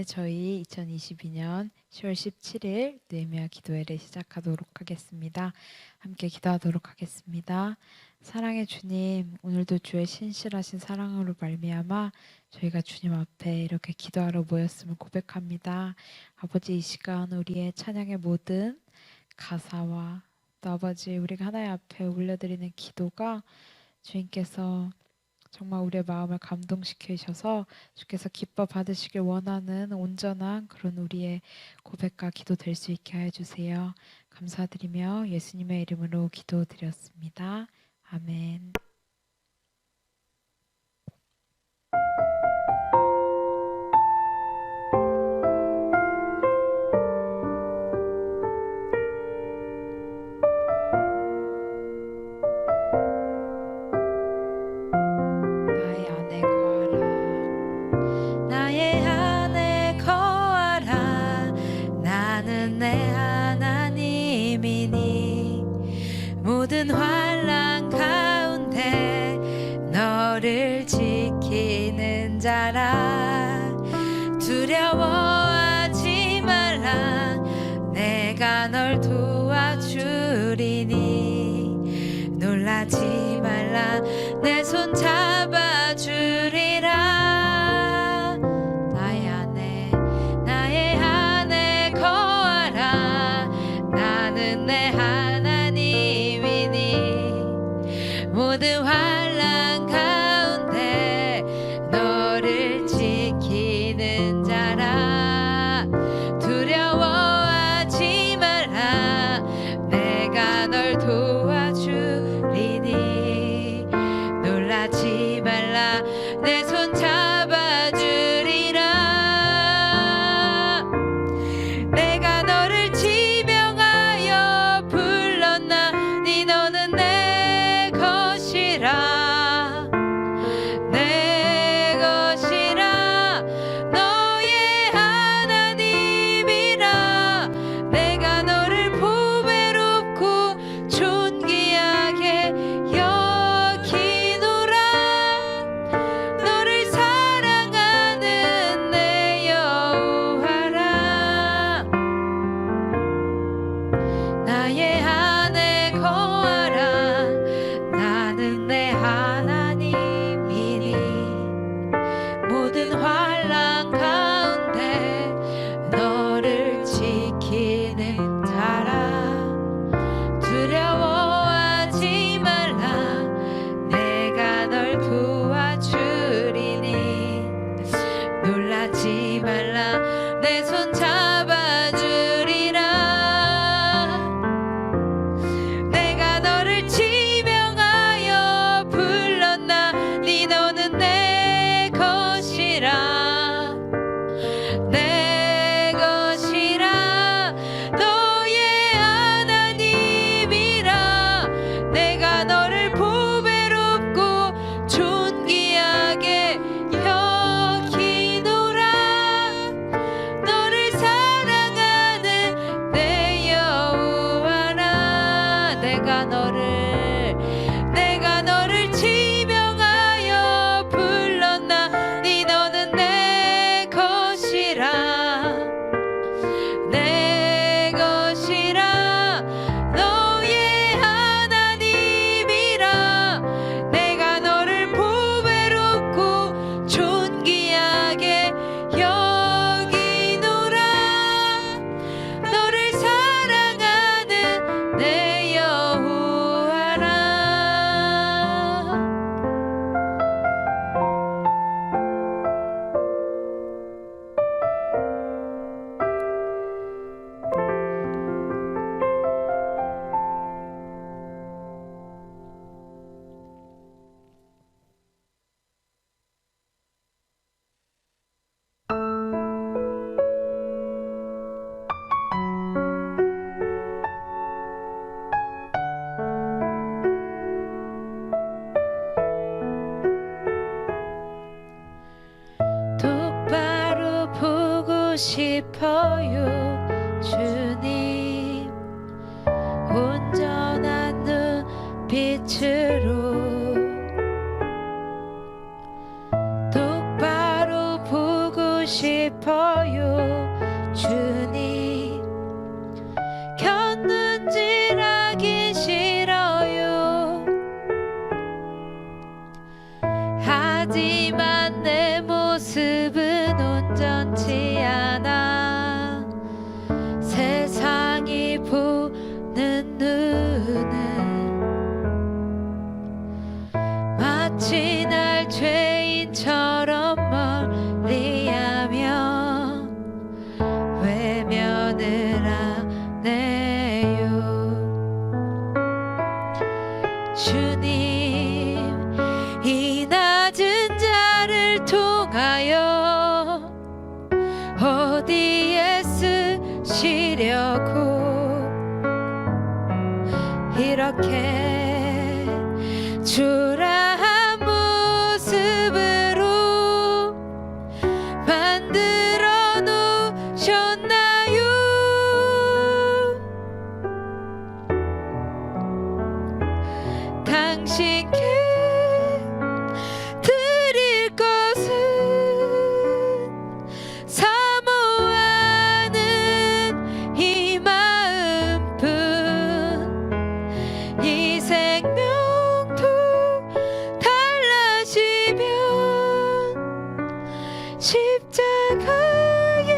저희 2022년 10월 17일 느헤미야 기도회를 시작하도록 하겠습니다. 함께 기도하도록 하겠습니다. 사랑의 주님, 오늘도 주의 신실하신 사랑으로 말미암아 저희가 주님 앞에 이렇게 기도하러 모였음을 고백합니다. 아버지, 이 시간 우리의 찬양의 모든 가사와 또 아버지 우리가 하나님 앞에 올려드리는 기도가 주님께서 정말 우리의 마음을 감동시키셔서 주께서 기뻐 받으시길 원하는 온전한 그런 우리의 고백과 기도 될 수 있게 해주세요. 감사드리며 예수님의 이름으로 기도드렸습니다. 아멘. 모든 환난 가운데 너를 지키는 자라. 두려워하지 말라. 내가 널 도와주리니. 놀라지 말라. 내 손 잡아주리라. 나의 안에 거하라. 나는 내 하나님이니. 모든 환난 가운데 너를 지키는 자라. 두려워하지 말라. 내가 널 도와주리니. 놀라지 말라. 내 손 잡아주리라. 내가 너를 지명하여 불렀나니. 너는 내 것이라. 내 것이라. 너의 하나님이라. 내가 너를 보배롭고 존귀하게 여기노라. 너를 사랑하는 내 여호와라. 나의 안에 거하라. 나는 내 하나님이니. 모든 환난 가운데 너를 지키는 자라. 두려워하지 말라. 내가 널 도와주리니. 놀라지 말라. 내 손 잡아주리라. 내가 너를 지명하여 불렀나니. 너는 내 것이라. 내 것이라. 너의 하나님이라. 내가 너를 보배롭고 존귀하게 여기노라. 너를 사랑하는 내 여호와라. 내가 너를 지명하여 불렀나니. 너는 내 것이라. 내 것이라. 너의 하나님이라. 내가 너를 보배롭고 존귀하게 여기노라. 너를 사랑하는 내 여호와라. 똑바로 보고 싶어요 주님. 온전한 눈빛으로 똑바로 보고 싶어요 쉬려고 이렇게 초라한 모습으로 만들어 놓으셨나요? 당신께 드릴 것은 사모하는 이 마음뿐. 이 생명도 달라지면 십자가에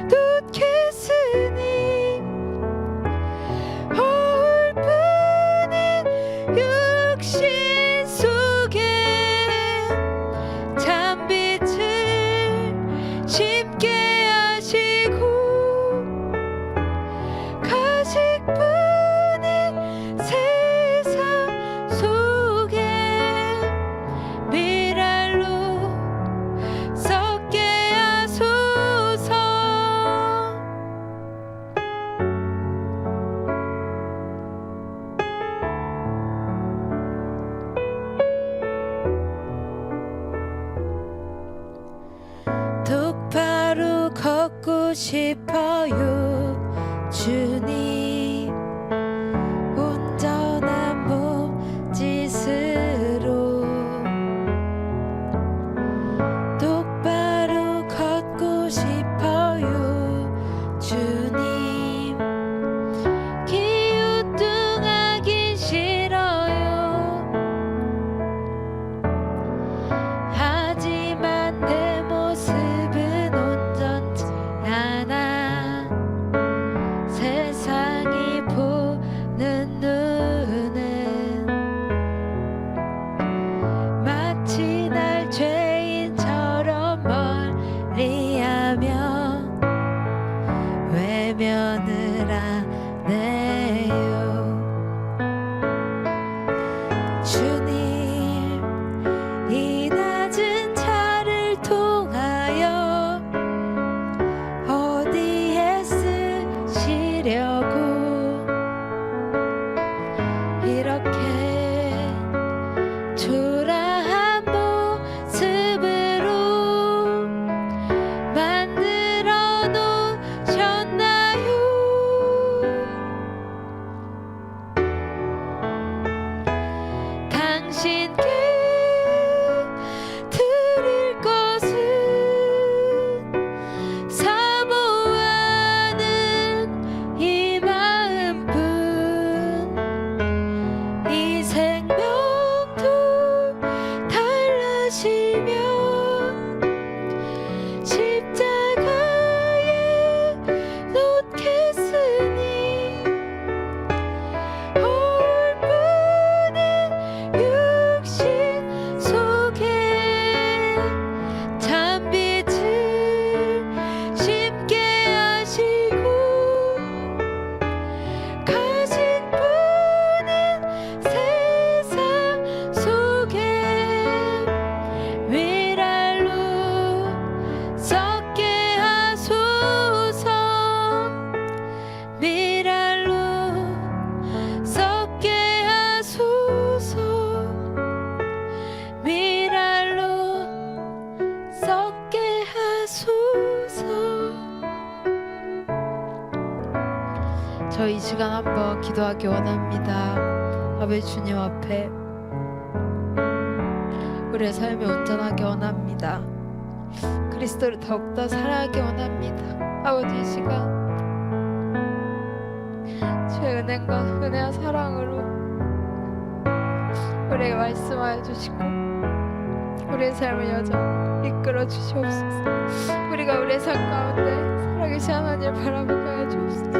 놓겠으니 허울뿐인 육신 속에 찬빛을 심게 하시고 가식뿐인 세상 속에 미랄로 썩게 하소서. 똑바로 걷고 싶어요 주님. 온전한 몸짓으로 똑바로 걷고 싶어요 주님. 기우뚱하긴 싫어요. 하지만 내 모습은 온전치 않아. 세상이 보는 눈은 마치 날 죄인처럼 멀리하며 외면을 하네요. 주님, 이 낮은 차를 통하여 어디에 쓰시려고 이렇게 초라한 모습으로 만들어 놓으셨나요? 당신께 드릴 것은 사모하는 이 마음뿐. 이 생명도 달라지면 십자가에 놓겠으니 허울뿐인 육신 속에 찬빛을 심게 하시고 가식뿐인 세상 속에 미랄로 썩게 하소서. 미랄로 썩게 하소서. 미랄로 썩게 하소서. 저 이 시간 한번 기도하기 원합니다. 아버지 주님 앞에 우리의 삶이 온전하게 원합니다. 그리스도를 더욱더 사랑하기 원합니다. 아버지 이 시간 주의 은혜과 은혜와 사랑으로 우리에게 말씀하여 주시고 우리의 삶을 여전히 이끌어 주시옵소서. 우리가 우리의 삶 가운데 살아계신 하나님을 바라보게 하여 주옵소서.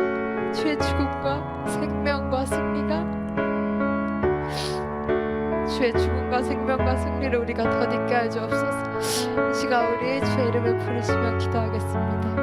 주의 죽음과 생명과 승리가 주의 죽음과 생명과 승리를 우리가 덧입게 하여 주옵소서. 이 시간 우리 주의 이름을 부르시며 기도하겠습니다.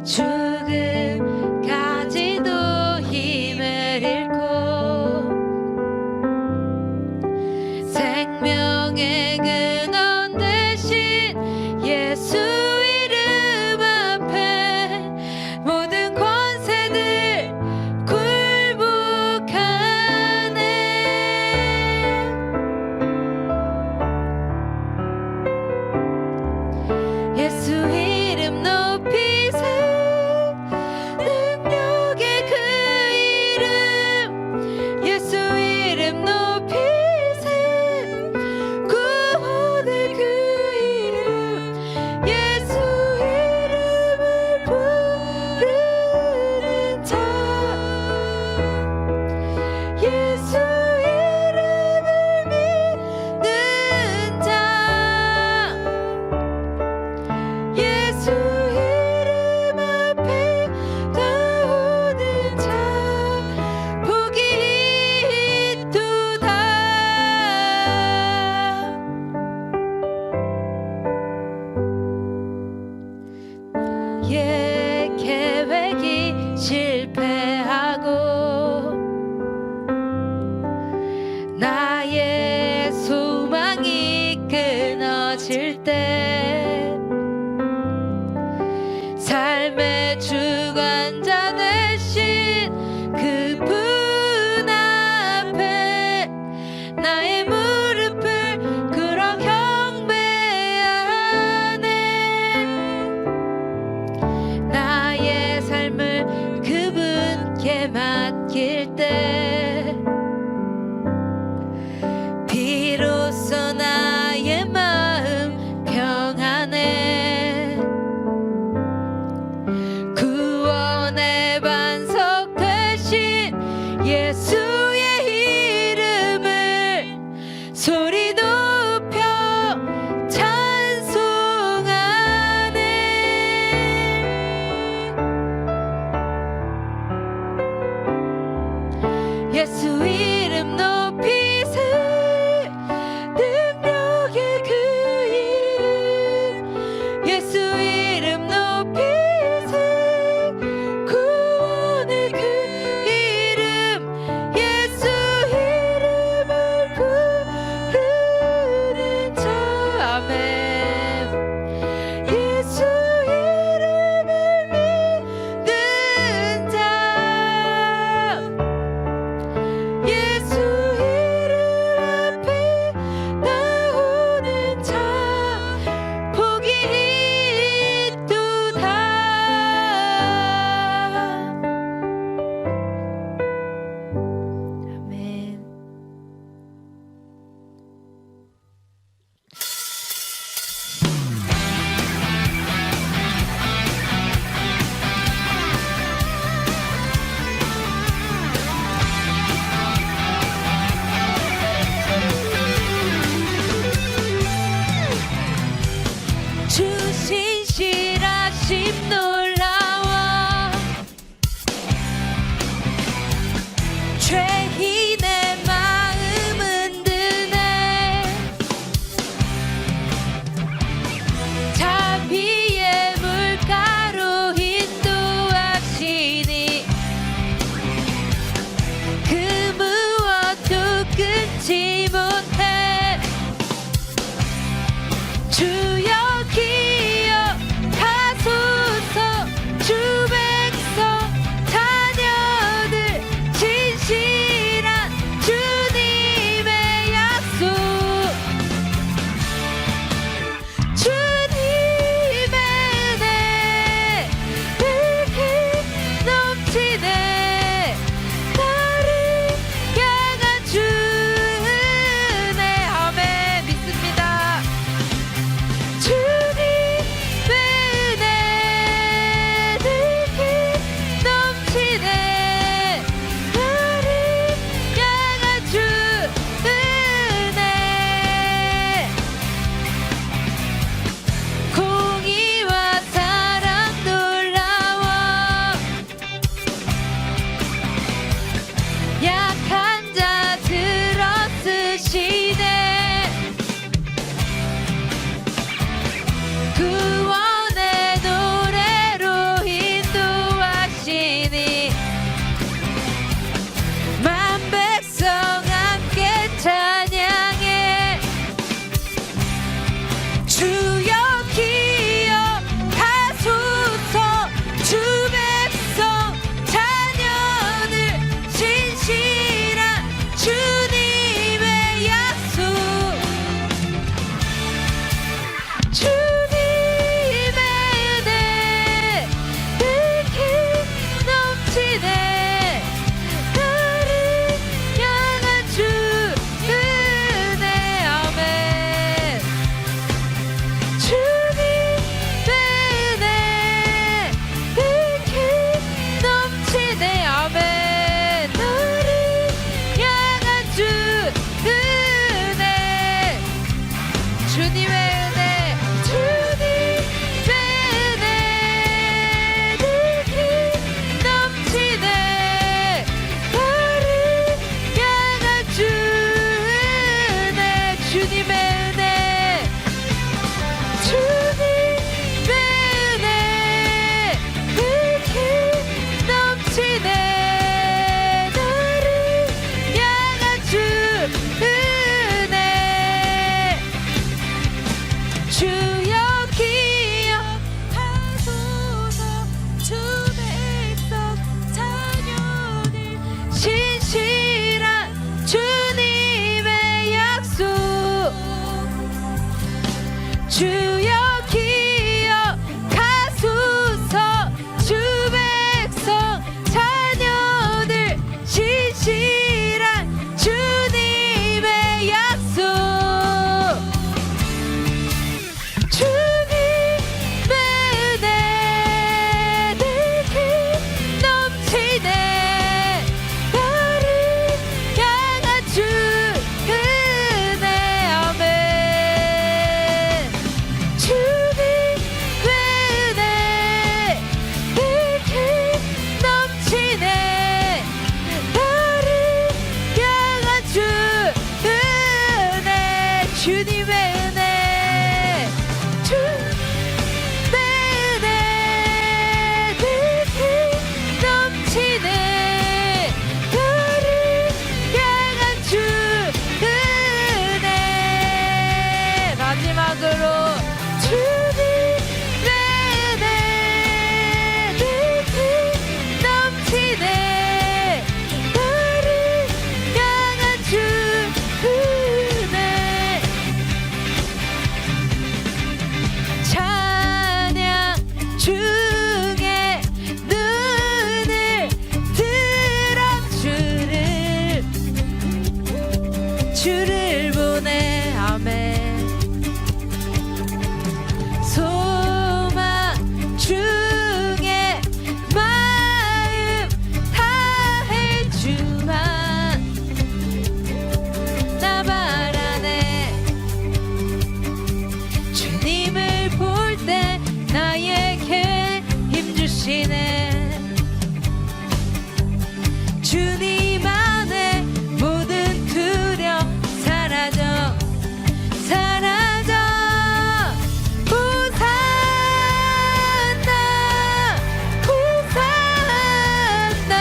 죽음까지도 힘을 잃고 생명의 근원 되신 예수 이름 앞에 모든 권세들 굴복하네. 예수 이름 높이세 능력의 그 이름 예수 이름 높이세 구원의 그 이름 예수 이름을 부르는 자 예수 이름을 믿는 자 예수 이름 앞에 나오는 자 복이 있도다. 나의 계획이 실패하고 나의 소망이 끊어질 때 삶의 주관자 되신 그분 앞에 나의 무릎을 꿇어 경배하네. 나의 삶을 그분께 맡길 때 비로소 나의 마음 평안해. 구원의 반석 되신 예수의 이름을 소리 높여 찬송하네. 예수 이름 높이세 능력의 그 이름 예수 이름 높이세 구원의 그 이름 예수 이름을 부르는 자 아멘. 예수 이름을 믿는 자 예수 이름 앞에 나오는 자 복이 있도다. 아멘. 주 신실하심 놀라워 죄인의 마음은 드네. 자비의 물가로 인도하시니 그 무엇도 끊지 못해. 주여 기억하소서 주시네 주님 안에 모든 두려움 사라져 사라져 호산나 호산나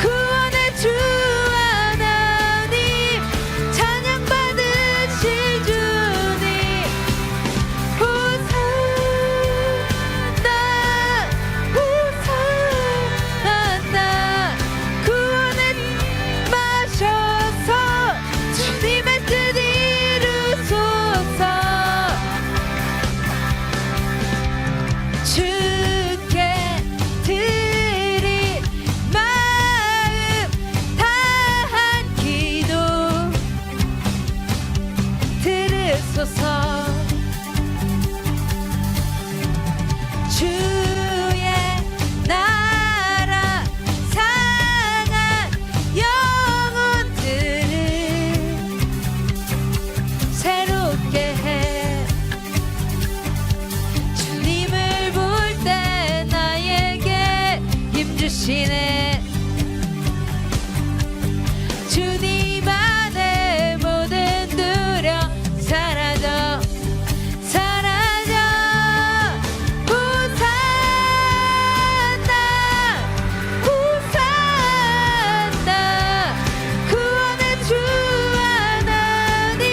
구원의 주 하나님 찬양 받으실 주님 호산나 호산나 구원의 마셔서 주님의 뜻 이루소서 주께 드릴 마음 다한 기도 들으소서 주의 나라 상한 영혼들을 새롭게 해 주님을 볼 때 나에게 힘주시네 주님 안에 모든 두려움 사라져 사라져 호산나 호산나 구원의 주 하나님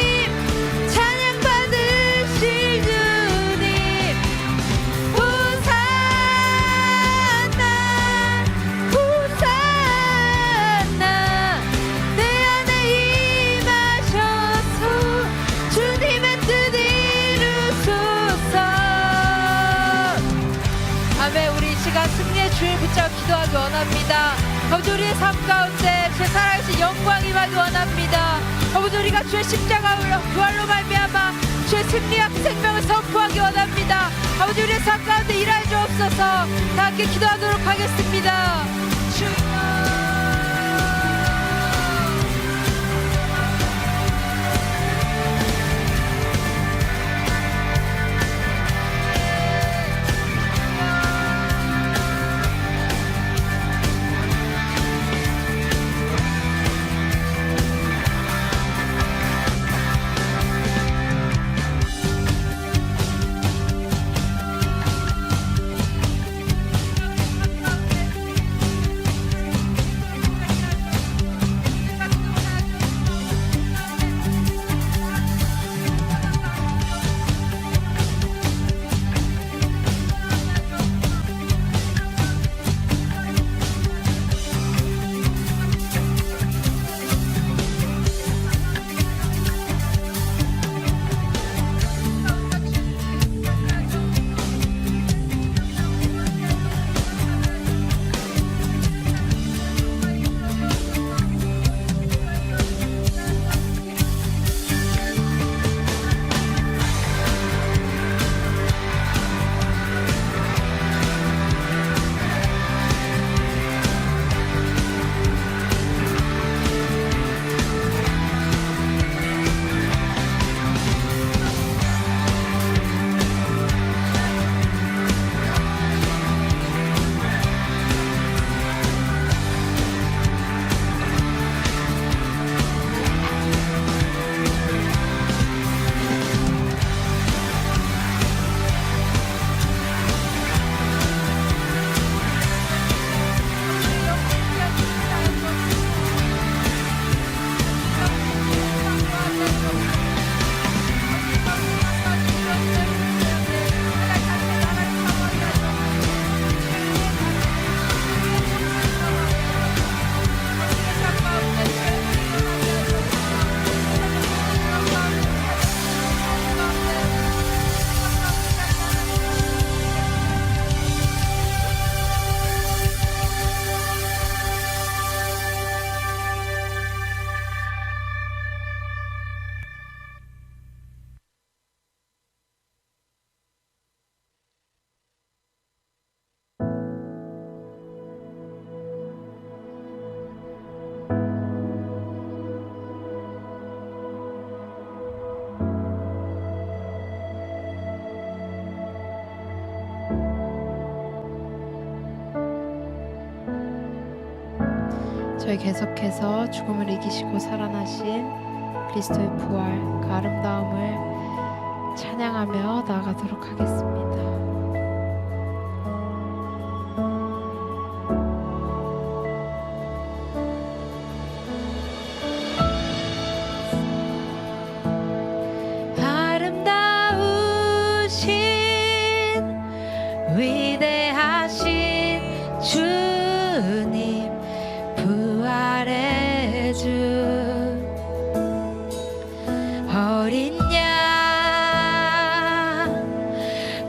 찬양 받으실 주님 호산나 호산나 내 안에 임하셔서 주님의 뜻 이루소서 아멘. 우리 이 시간 승리의 주를 붙잡고 기도하기 원합니다. 아버지 우리의 삶 가운데 제 살아계신 영광이 임하기 원합니다. 아버지 우리가 주의 십자가로 부활로 말미암아 주의 승리와 생명을 선포하기 원합니다. 아버지 우리의 삶 가운데 일할 주옵소서. 다 함께 기도하도록 하겠습니다. 주여 저희 계속해서 죽음을 이기시고 살아나신 그리스도의 부활, 그 아름다움을 찬양하며 나아가도록 하겠습니다. 아름다우신 위대하신 주님 부활의 주 어린 양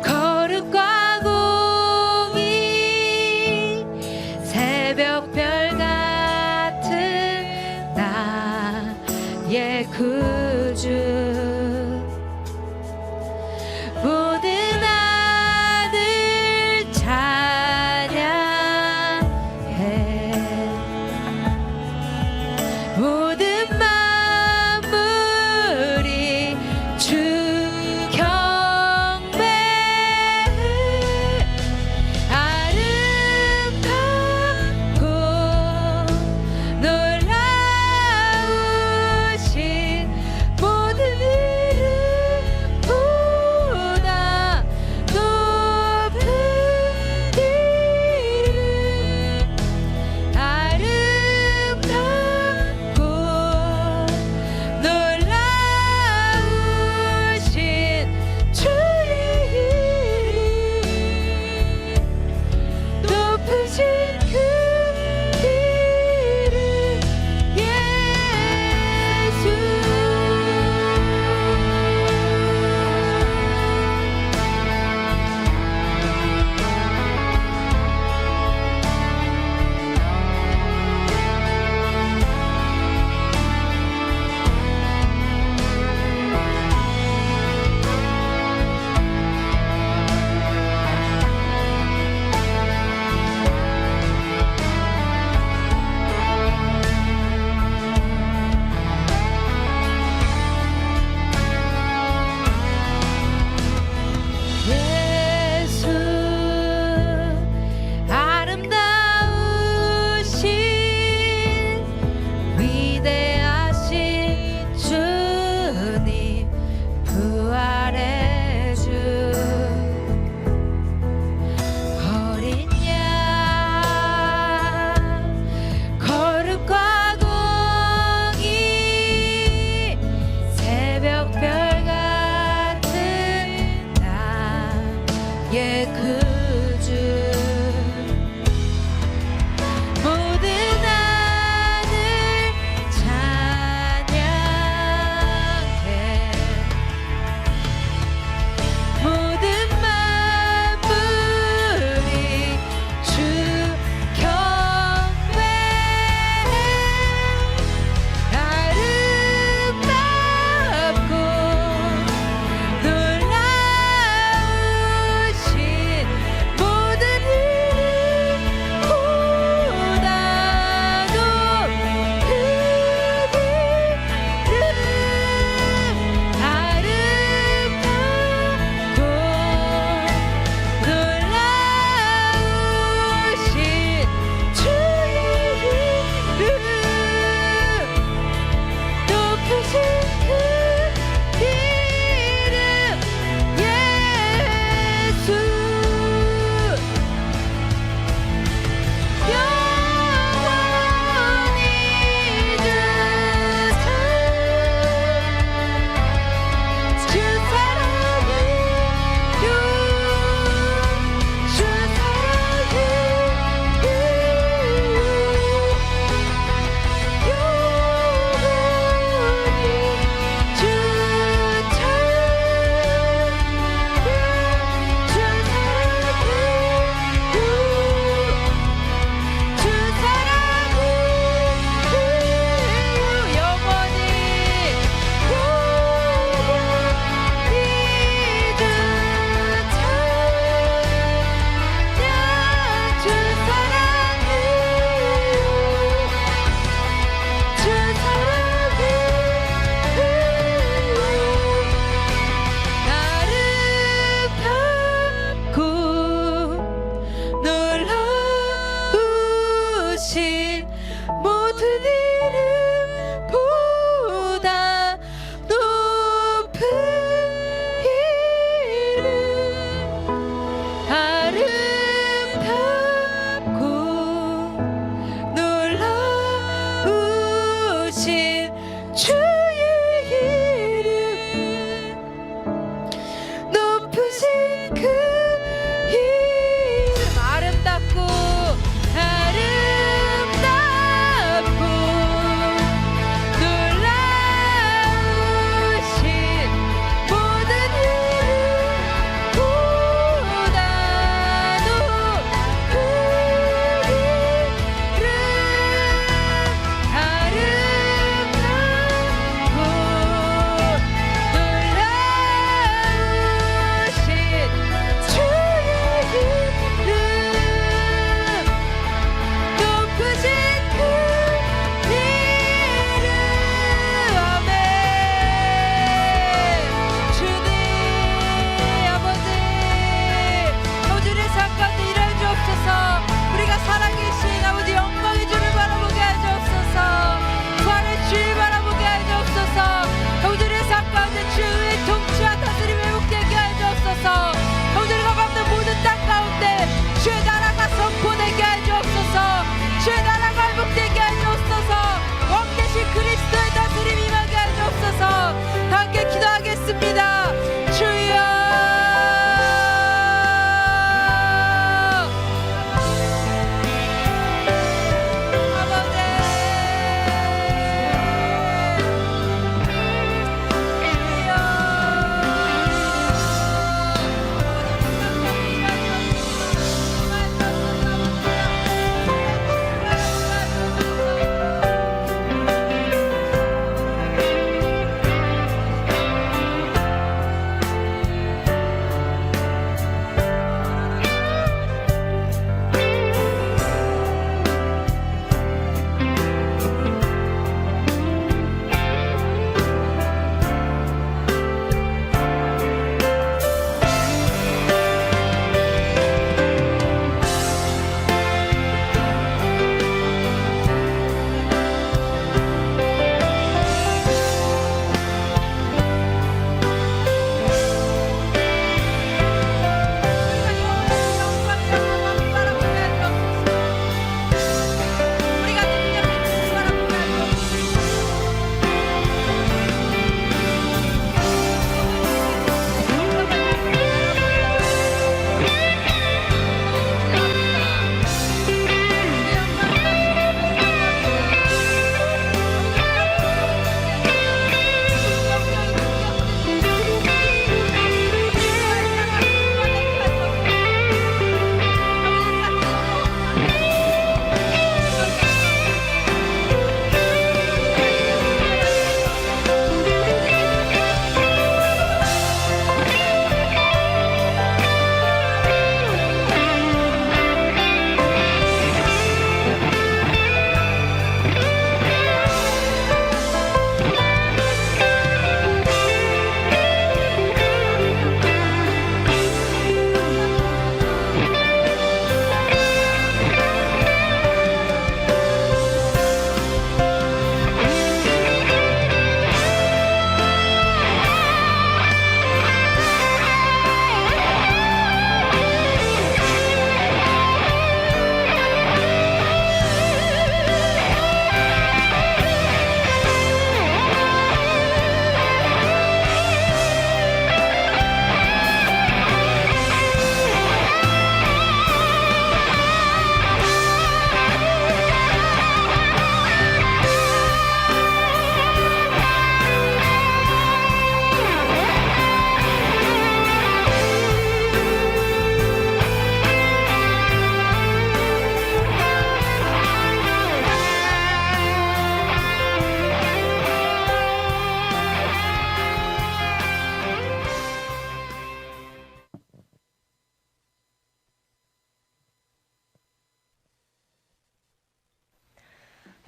거룩과 공의 새벽별 같은 나의 구주 모든 아들 자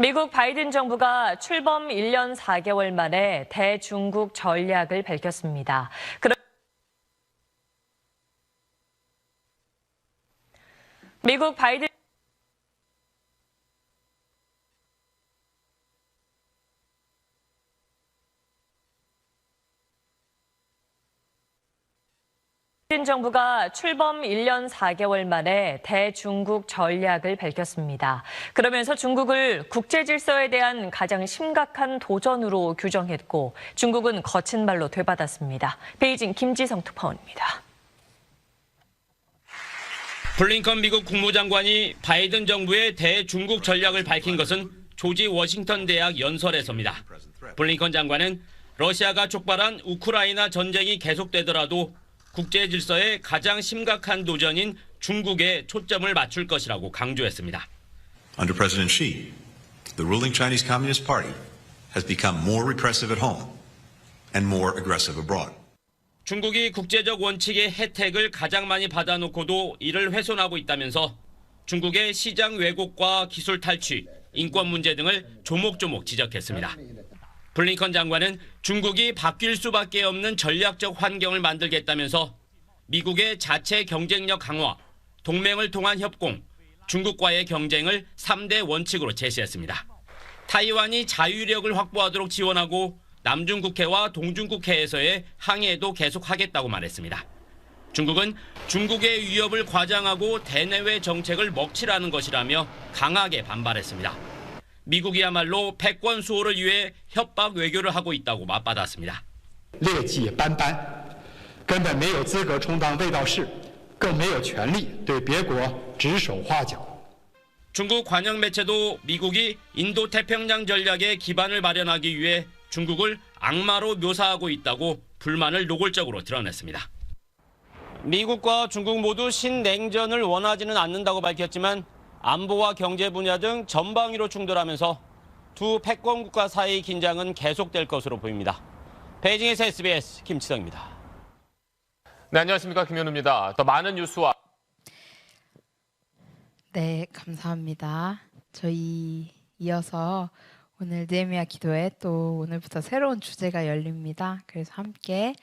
미국 바이든 정부가 출범 1년 4개월 만에 대중국 전략을 밝혔습니다. 미국 바이든 정부가 출범 1년 4개월 만에 대중국 전략을 밝혔습니다. 그러면서 중국을 국제 질서에 대한 가장 심각한 도전으로 규정했고 중국은 거친 말로 되받았습니다. 베이징 김지성 특파원입니다. 블링컨 미국 국무장관이 바이든 정부의 대중국 전략을 밝힌 것은 조지 워싱턴 대학 연설에서입니다. 블링컨 장관은 러시아가 촉발한 우크라이나 전쟁이 계속되더라도 국제 질서의 가장 심각한 도전인 중국에 초점을 맞출 것이라고 강조했습니다. Under President Xi, the ruling Chinese Communist Party has become more repressive at home and more aggressive abroad. 중국이 국제적 원칙의 혜택을 가장 많이 받아놓고도 이를 훼손하고 있다면서 중국의 시장 왜곡과 기술 탈취, 인권 문제 등을 조목조목 지적했습니다. 블링컨 장관은 중국이 바뀔 수밖에 없는 전략적 환경을 만들겠다면서 미국의 자체 경쟁력 강화, 동맹을 통한 협공, 중국과의 경쟁을 3대 원칙으로 제시했습니다. 타이완이 자유력을 확보하도록 지원하고 남중국해와 동중국해에서의 항해도 계속하겠다고 말했습니다. 중국은 중국의 위협을 과장하고 대내외 정책을 먹칠하는 것이라며 강하게 반발했습니다. 미국이야말로 패권 수호를 위해 협박 외교를 하고 있다고 맞받았습니다. 劣迹斑斑，根本没有资格充当卫道士，更没有权利对别国指手画脚。 중국 관영 매체도 미국이 인도 태평양 전략의 기반을 마련하기 위해 중국을 악마로 묘사하고 있다고 불만을 노골적으로 드러냈습니다. 미국과 중국 모두 신냉전을 원하지는 않는다고 밝혔지만 안보와 경제 분야 등 전방위로 충돌하면서 두 패권 국가 사이의 긴장은 계속될 것으로 보입니다. 베이징에서 SBS 김치성입니다. 네, 안녕하십니까. 김현우입니다. 더 많은 뉴스와 네, 감사합니다. 저희 이어서 오늘 느헤미야 기도회 또 오늘부터 새로운 주제가 열립니다. 그래서 함께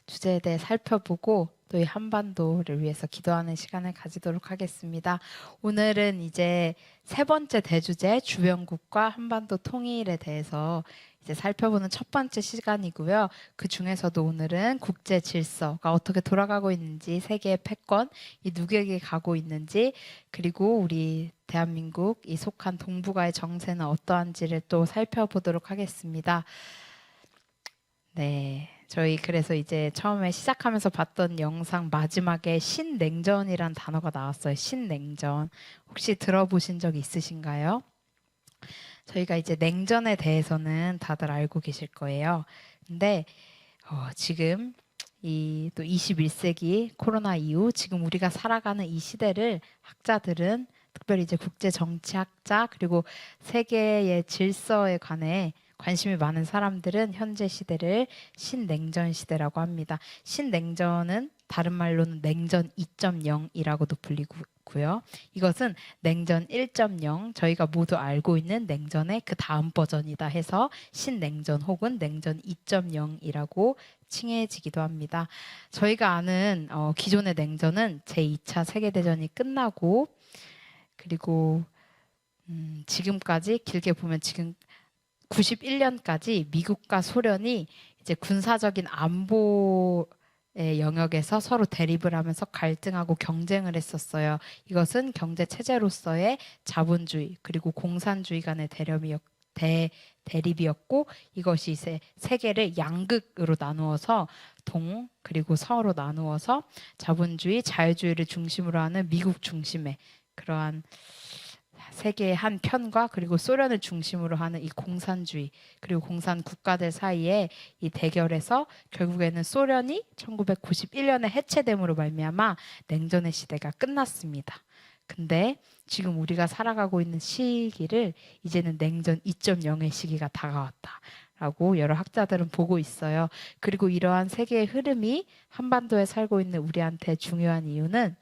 주제에 대해 살펴보고 또 이 한반도를 위해서 기도하는 시간을 가지도록 하겠습니다. 오늘은 이제 세 번째 대주제 주변국과 한반도 통일에 대해서 이제 살펴보는 첫 번째 시간이고요. 그 중에서도 오늘은 국제 질서가 어떻게 돌아가고 있는지, 세계의 패권이 누구에게 가고 있는지, 그리고 우리 대한민국이 속한 동북아의 정세는 어떠한지를 또 살펴보도록 하겠습니다. 네. 저희 그래서 이제 처음에 시작하면서 봤던 영상 마지막에 신냉전이란 단어가 나왔어요. 신냉전. 혹시 들어보신 적 있으신가요? 저희가 이제 냉전에 대해서는 다들 알고 계실 거예요. 근데 지금 이 또 21세기 코로나 이후 지금 우리가 살아가는 이 시대를 학자들은 특별히 이제 국제 정치학자 그리고 세계의 질서에 관해 관심이 많은 사람들은 현재 시대를 신냉전 시대라고 합니다. 신냉전은 다른 말로는 냉전 2.0이라고도 불리고요. 이것은 냉전 1.0, 저희가 모두 알고 있는 냉전의 그 다음 버전이다 해서 신냉전 혹은 냉전 2.0이라고 칭해지기도 합니다. 저희가 아는 기존의 냉전은 제2차 세계대전이 끝나고 그리고 지금까지 길게 보면 지금 91년까지 미국과 소련이 이제 군사적인 안보의 영역에서 서로 대립을 하면서 갈등하고 경쟁을 했었어요. 이것은 경제 체제로서의 자본주의 그리고 공산주의 간의 대립이었고 이것이 이제 세계를 양극으로 나누어서 동 그리고 서로 나누어서 자본주의, 자유주의를 중심으로 하는 미국 중심의 그러한 세계의 한 편과 그리고 소련을 중심으로 하는 이 공산주의 그리고 공산 국가들 사이에 이 대결에서 결국에는 소련이 1991년에 해체됨으로 말미암아 냉전의 시대가 끝났습니다. 근데 지금 우리가 살아가고 있는 시기를 이제는 냉전 2.0의 시기가 다가왔다라고 여러 학자들은 보고 있어요. 그리고 이러한 세계의 흐름이 한반도에 살고 있는 우리한테 중요한 이유는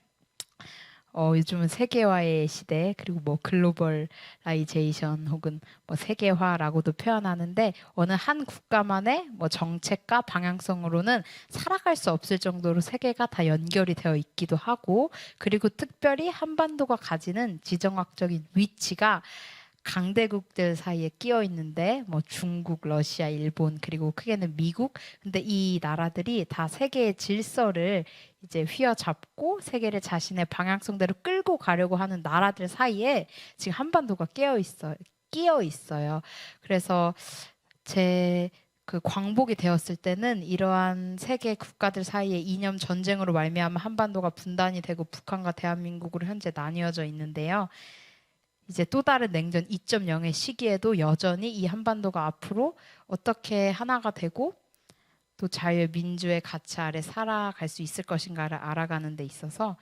요즘은 세계화의 시대 그리고 뭐 글로벌라이제이션 혹은 뭐 세계화라고도 표현하는데 어느 한 국가만의 뭐 정책과 방향성으로는 살아갈 수 없을 정도로 세계가 다 연결이 되어 있기도 하고 그리고 특별히 한반도가 가지는 지정학적인 위치가 강대국들 사이에 끼어 있는데 뭐 중국, 러시아, 일본 그리고 크게는 미국 근데 이 나라들이 다 세계의 질서를 이제 휘어잡고 세계를 자신의 방향성대로 끌고 가려고 하는 나라들 사이에 지금 한반도가 끼어 있어요. 그래서 제 그 광복이 되었을 때는 이러한 세계 국가들 사이의 이념 전쟁으로 말미암아 한반도가 분단이 되고 북한과 대한민국으로 현재 나뉘어져 있는데요. 이제 또 다른 냉전 2.0의 시기에도 여전히 이 한반도가 앞으로 어떻게 하나가 되고 또 자유의 민주의 가치 아래 살아갈 수 있을 것인가를 알아가는 데 있어서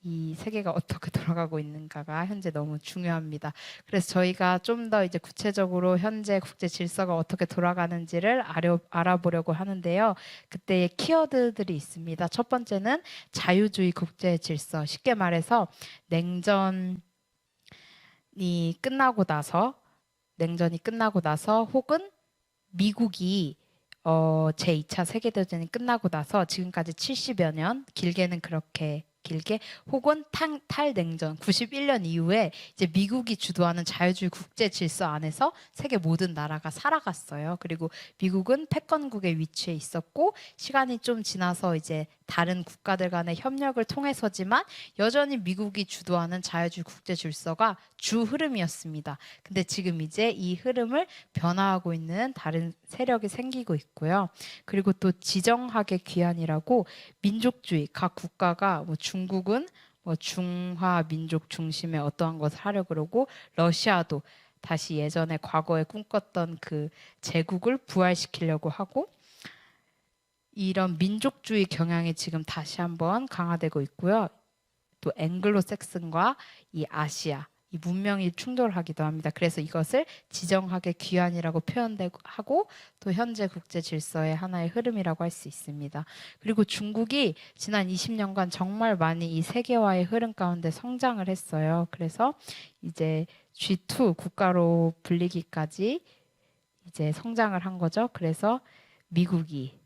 이 세계가 어떻게 돌아가고 있는가가 현재 너무 중요합니다. 그래서 저희가 좀 더 이제 구체적으로 현재 국제 질서가 어떻게 돌아가는지를 알아보려고 하는데요. 그때의 키워드들이 있습니다. 첫 번째는 자유주의 국제 질서. 쉽게 말해서 냉전이 끝나고 나서 혹은 미국이 제2차 세계대전이 끝나고 나서 지금까지 70여 년 길게는 그렇게 길게 혹은 탈냉전 91년 이후에 이제 미국이 주도하는 자유주의 국제 질서 안에서 세계 모든 나라가 살아갔어요. 그리고 미국은 패권국에 위치해 있었고 시간이 좀 지나서 이제 다른 국가들 간의 협력을 통해서지만 여전히 미국이 주도하는 자유주의 국제 질서가 주 흐름이었습니다. 근데 지금 이제 이 흐름을 변화하고 있는 다른 세력이 생기고 있고요. 그리고 또 지정학의 귀환이라고 민족주의 각 국가가 뭐 중국은 뭐 중화 민족 중심의 어떠한 것을 하려 그러고 러시아도 다시 예전에 과거에 꿈꿨던 그 제국을 부활시키려고 하고 이런 민족주의 경향이 지금 다시 한번 강화되고 있고요. 또 앵글로색슨과 이 아시아 이 문명이 충돌하기도 합니다. 그래서 이것을 지정학의 귀환이라고 표현하고 또 현재 국제 질서의 하나의 흐름이라고 할 수 있습니다. 그리고 중국이 지난 20년간 정말 많이 이 세계화의 흐름 가운데 성장을 했어요. 그래서 이제 G2 국가로 불리기까지 이제 성장을 한 거죠. 그래서 미국이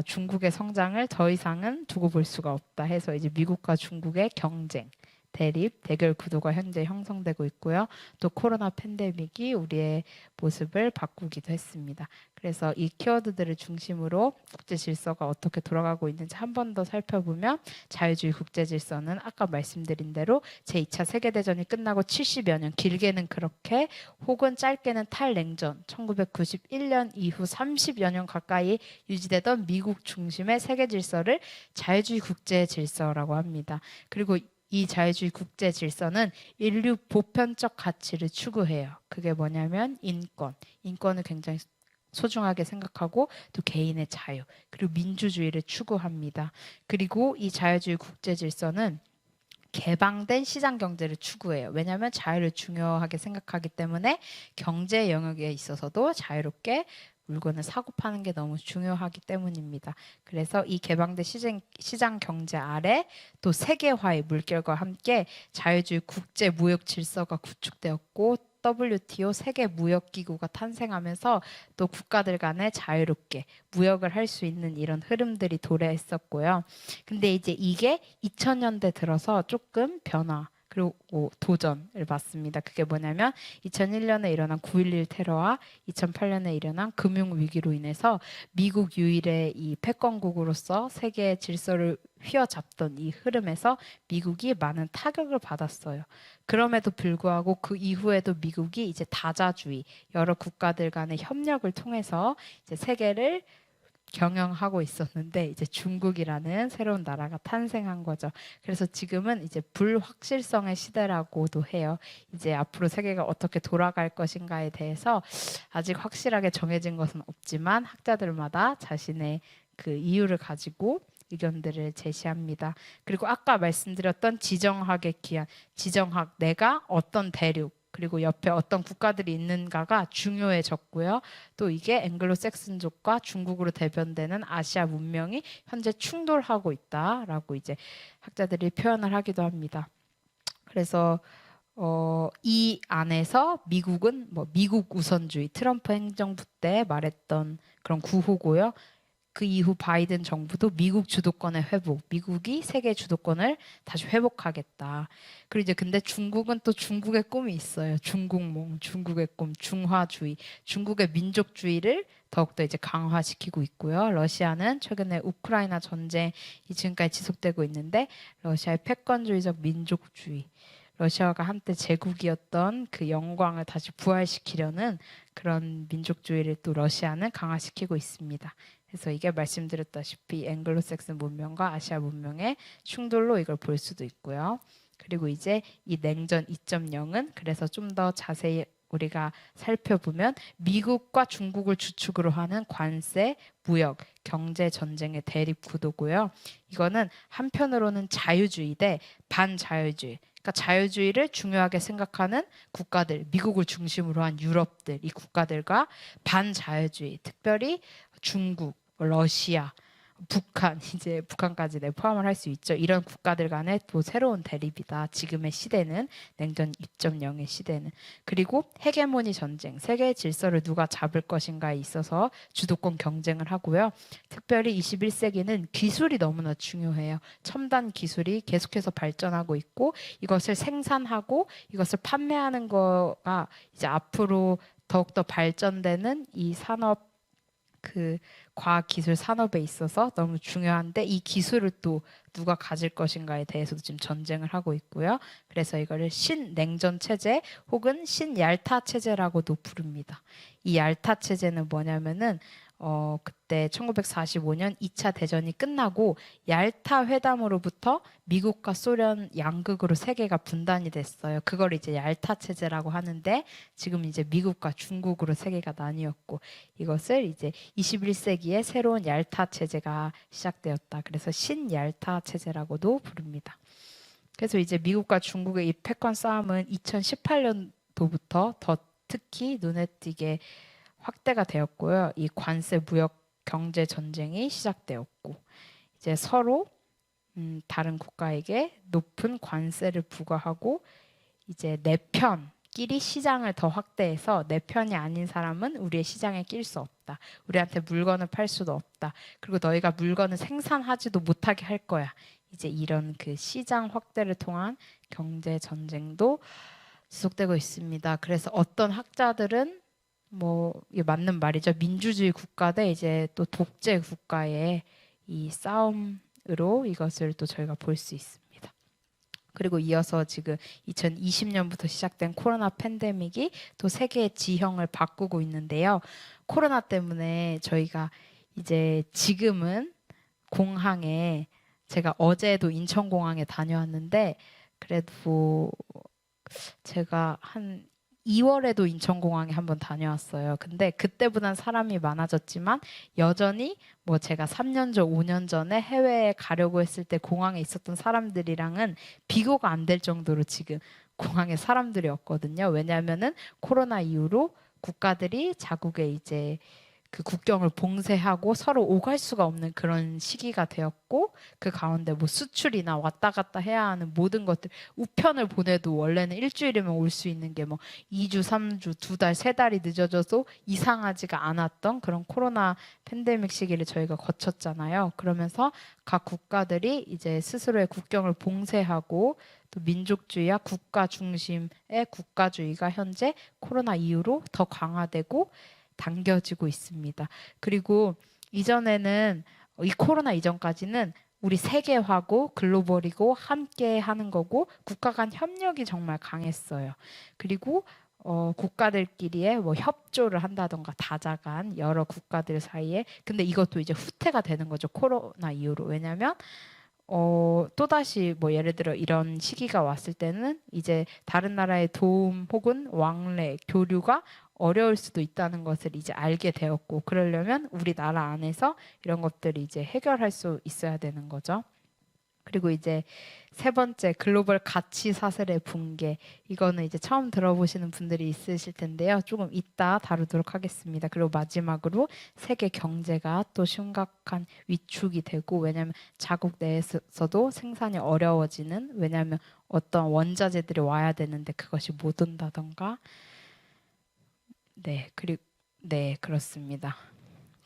중국의 성장을 더 이상은 두고 볼 수가 없다 해서 이제 미국과 중국의 경쟁, 대결 구도가 현재 형성되고 있고요. 또 코로나 팬데믹이 우리의 모습을 바꾸기도 했습니다. 그래서 이 키워드들을 중심으로 국제 질서가 어떻게 돌아가고 있는지 한 번 더 살펴보면 자유주의 국제 질서는 아까 말씀드린 대로 제2차 세계대전이 끝나고 70여 년, 길게는 그렇게 혹은 짧게는 탈냉전 1991년 이후 30여 년 가까이 유지되던 미국 중심의 세계 질서를 자유주의 국제 질서라고 합니다. 그리고 이 자유주의 국제 질서는 인류 보편적 가치를 추구해요. 그게 뭐냐면 인권을 굉장히 소중하게 생각하고 또 개인의 자유 그리고 민주주의를 추구합니다. 그리고 이 자유주의 국제 질서는 개방된 시장 경제를 추구해요. 왜냐하면 자유를 중요하게 생각하기 때문에 경제 영역에 있어서도 자유롭게 물건을 사고 파는 게 너무 중요하기 때문입니다. 그래서 이 개방된 시장 경제 아래 또 세계화의 물결과 함께 자유주의 국제 무역 질서가 구축되었고 WTO 세계 무역 기구가 탄생하면서 또 국가들 간에 자유롭게 무역을 할 수 있는 이런 흐름들이 도래했었고요. 근데 이제 이게 2000년대 들어서 조금 변화 그리고 도전을 받습니다. 그게 뭐냐면 2001년에 일어난 9.11 테러와 2008년에 일어난 금융위기로 인해서 미국 유일의 이 패권국으로서 세계 질서를 휘어잡던 이 흐름에서 미국이 많은 타격을 받았어요. 그럼에도 불구하고 그 이후에도 미국이 이제 다자주의 여러 국가들 간의 협력을 통해서 이제 세계를 경영하고 있었는데 이제 중국이라는 새로운 나라가 탄생한 거죠. 그래서 지금은 이제 불확실성의 시대라고도 해요. 이제 앞으로 세계가 어떻게 돌아갈 것인가에 대해서 아직 확실하게 정해진 것은 없지만 학자들마다 자신의 그 이유를 가지고 의견들을 제시합니다. 그리고 아까 말씀드렸던 지정학의 기한, 지정학 내가 어떤 대륙 그리고 옆에 어떤 국가들이 있는가가 중요해졌고요. 또 이게 앵글로색슨족과 중국으로 대변되는 아시아 문명이 현재 충돌하고 있다라고 이제 학자들이 표현을 하기도 합니다. 그래서 이 안에서 미국은 뭐 미국 우선주의 트럼프 행정부 때 말했던 그런 구호고요. 그 이후 바이든 정부도 미국 주도권의 회복, 미국이 세계 주도권을 다시 회복하겠다. 그리고 이제 근데 중국은 또 중국의 꿈이 있어요. 중국몽, 중국의 꿈, 중화주의, 중국의 민족주의를 더욱더 이제 강화시키고 있고요. 러시아는 최근에 우크라이나 전쟁이 지금까지 지속되고 있는데 러시아의 패권주의적 민족주의, 러시아가 한때 제국이었던 그 영광을 다시 부활시키려는 그런 민족주의를 또 러시아는 강화시키고 있습니다. 그래서 이게 말씀드렸다시피 앵글로색슨 문명과 아시아 문명의 충돌로 이걸 볼 수도 있고요. 그리고 이제 이 냉전 2.0은 그래서 좀 더 자세히 우리가 살펴보면 미국과 중국을 주축으로 하는 관세, 무역, 경제 전쟁의 대립 구도고요. 이거는 한편으로는 자유주의 대 반자유주의. 그러니까 자유주의를 중요하게 생각하는 국가들, 미국을 중심으로 한 유럽들, 이 국가들과 반자유주의, 특별히 중국, 러시아, 북한, 이제 북한까지 포함을 할 수 있죠. 이런 국가들 간의 또 새로운 대립이다. 지금의 시대는 냉전 2.0의 시대는. 그리고 헤게모니 전쟁, 세계 질서를 누가 잡을 것인가에 있어서 주도권 경쟁을 하고요. 특별히 21세기는 기술이 너무나 중요해요. 첨단 기술이 계속해서 발전하고 있고 이것을 생산하고 이것을 판매하는 거가 이제 앞으로 더욱더 발전되는 이 산업 그 과학기술 산업에 있어서 너무 중요한데 이 기술을 또 누가 가질 것인가에 대해서도 지금 전쟁을 하고 있고요. 그래서 이거를 신냉전 체제 혹은 신얄타 체제라고도 부릅니다. 이 얄타 체제는 뭐냐면은 그때 1945년 2차 대전이 끝나고 얄타 회담으로부터 미국과 소련 양극으로 세계가 분단이 됐어요. 그걸 이제 얄타 체제라고 하는데 지금 이제 미국과 중국으로 세계가 나뉘었고 이것을 이제 21세기에 새로운 얄타 체제가 시작되었다. 그래서 신얄타 체제라고도 부릅니다. 그래서 이제 미국과 중국의 이 패권 싸움은 2018년도부터 더 특히 눈에 띄게 확대가 되었고요. 이 관세 무역 경제 전쟁이 시작되었고 이제 서로 다른 국가에게 높은 관세를 부과하고 이제 내 편끼리 시장을 더 확대해서 내 편이 아닌 사람은 우리의 시장에 낄 수 없다. 우리한테 물건을 팔 수도 없다. 그리고 너희가 물건을 생산하지도 못하게 할 거야. 이제 이런 그 시장 확대를 통한 경제 전쟁도 지속되고 있습니다. 그래서 어떤 학자들은 뭐 이게 맞는 말이죠. 민주주의 국가 대 이제 또 독재 국가의 이 싸움으로 이것을 또 저희가 볼 수 있습니다. 그리고 이어서 지금 2020년부터 시작된 코로나 팬데믹이 또 세계의 지형을 바꾸고 있는데요. 코로나 때문에 저희가 이제 지금은 공항에 제가 어제도 인천공항에 다녀왔는데 그래도 제가 한 2월에도 인천공항에 한번 다녀왔어요. 근데 그때보단 사람이 많아졌지만 여전히 뭐 제가 3년 전, 5년 전에 해외에 가려고 했을 때 공항에 있었던 사람들이랑은 비교가 안 될 정도로 지금 공항에 사람들이 없거든요. 왜냐하면은 코로나 이후로 국가들이 자국의 이제 그 국경을 봉쇄하고 서로 오갈 수가 없는 그런 시기가 되었고 그 가운데 뭐 수출이나 왔다 갔다 해야 하는 모든 것들 우편을 보내도 원래는 일주일이면 올 수 있는 게 뭐 2주, 3주, 2달, 3달이 늦어져도 이상하지가 않았던 그런 코로나 팬데믹 시기를 저희가 거쳤잖아요. 그러면서 각 국가들이 이제 스스로의 국경을 봉쇄하고 또 민족주의와 국가 중심의 국가주의가 현재 코로나 이후로 더 강화되고 당겨지고 있습니다. 그리고 이전에는 이 코로나 이전까지는 우리 세계화고 글로벌이고 함께 하는 거고 국가 간 협력이 정말 강했어요. 그리고 국가들끼리의 뭐 협조를 한다던가 다자간 여러 국가들 사이에 근데 이것도 이제 후퇴가 되는 거죠. 코로나 이후로. 왜냐하면 또다시 뭐 예를 들어 이런 시기가 왔을 때는 이제 다른 나라의 도움 혹은 왕래, 교류가 어려울 수도 있다는 것을 이제 알게 되었고 그러려면 우리나라 안에서 이런 것들을 이제 해결할 수 있어야 되는 거죠. 그리고 이제 세 번째 글로벌 가치 사슬의 붕괴. 이거는 이제 처음 들어보시는 분들이 있으실 텐데요. 조금 이따 다루도록 하겠습니다. 그리고 마지막으로 세계 경제가 또 심각한 위축이 되고, 왜냐하면 자국 내에서도 생산이 어려워지는, 왜냐하면 어떤 원자재들이 와야 되는데 그것이 못 온다던가. 네, 그렇습니다.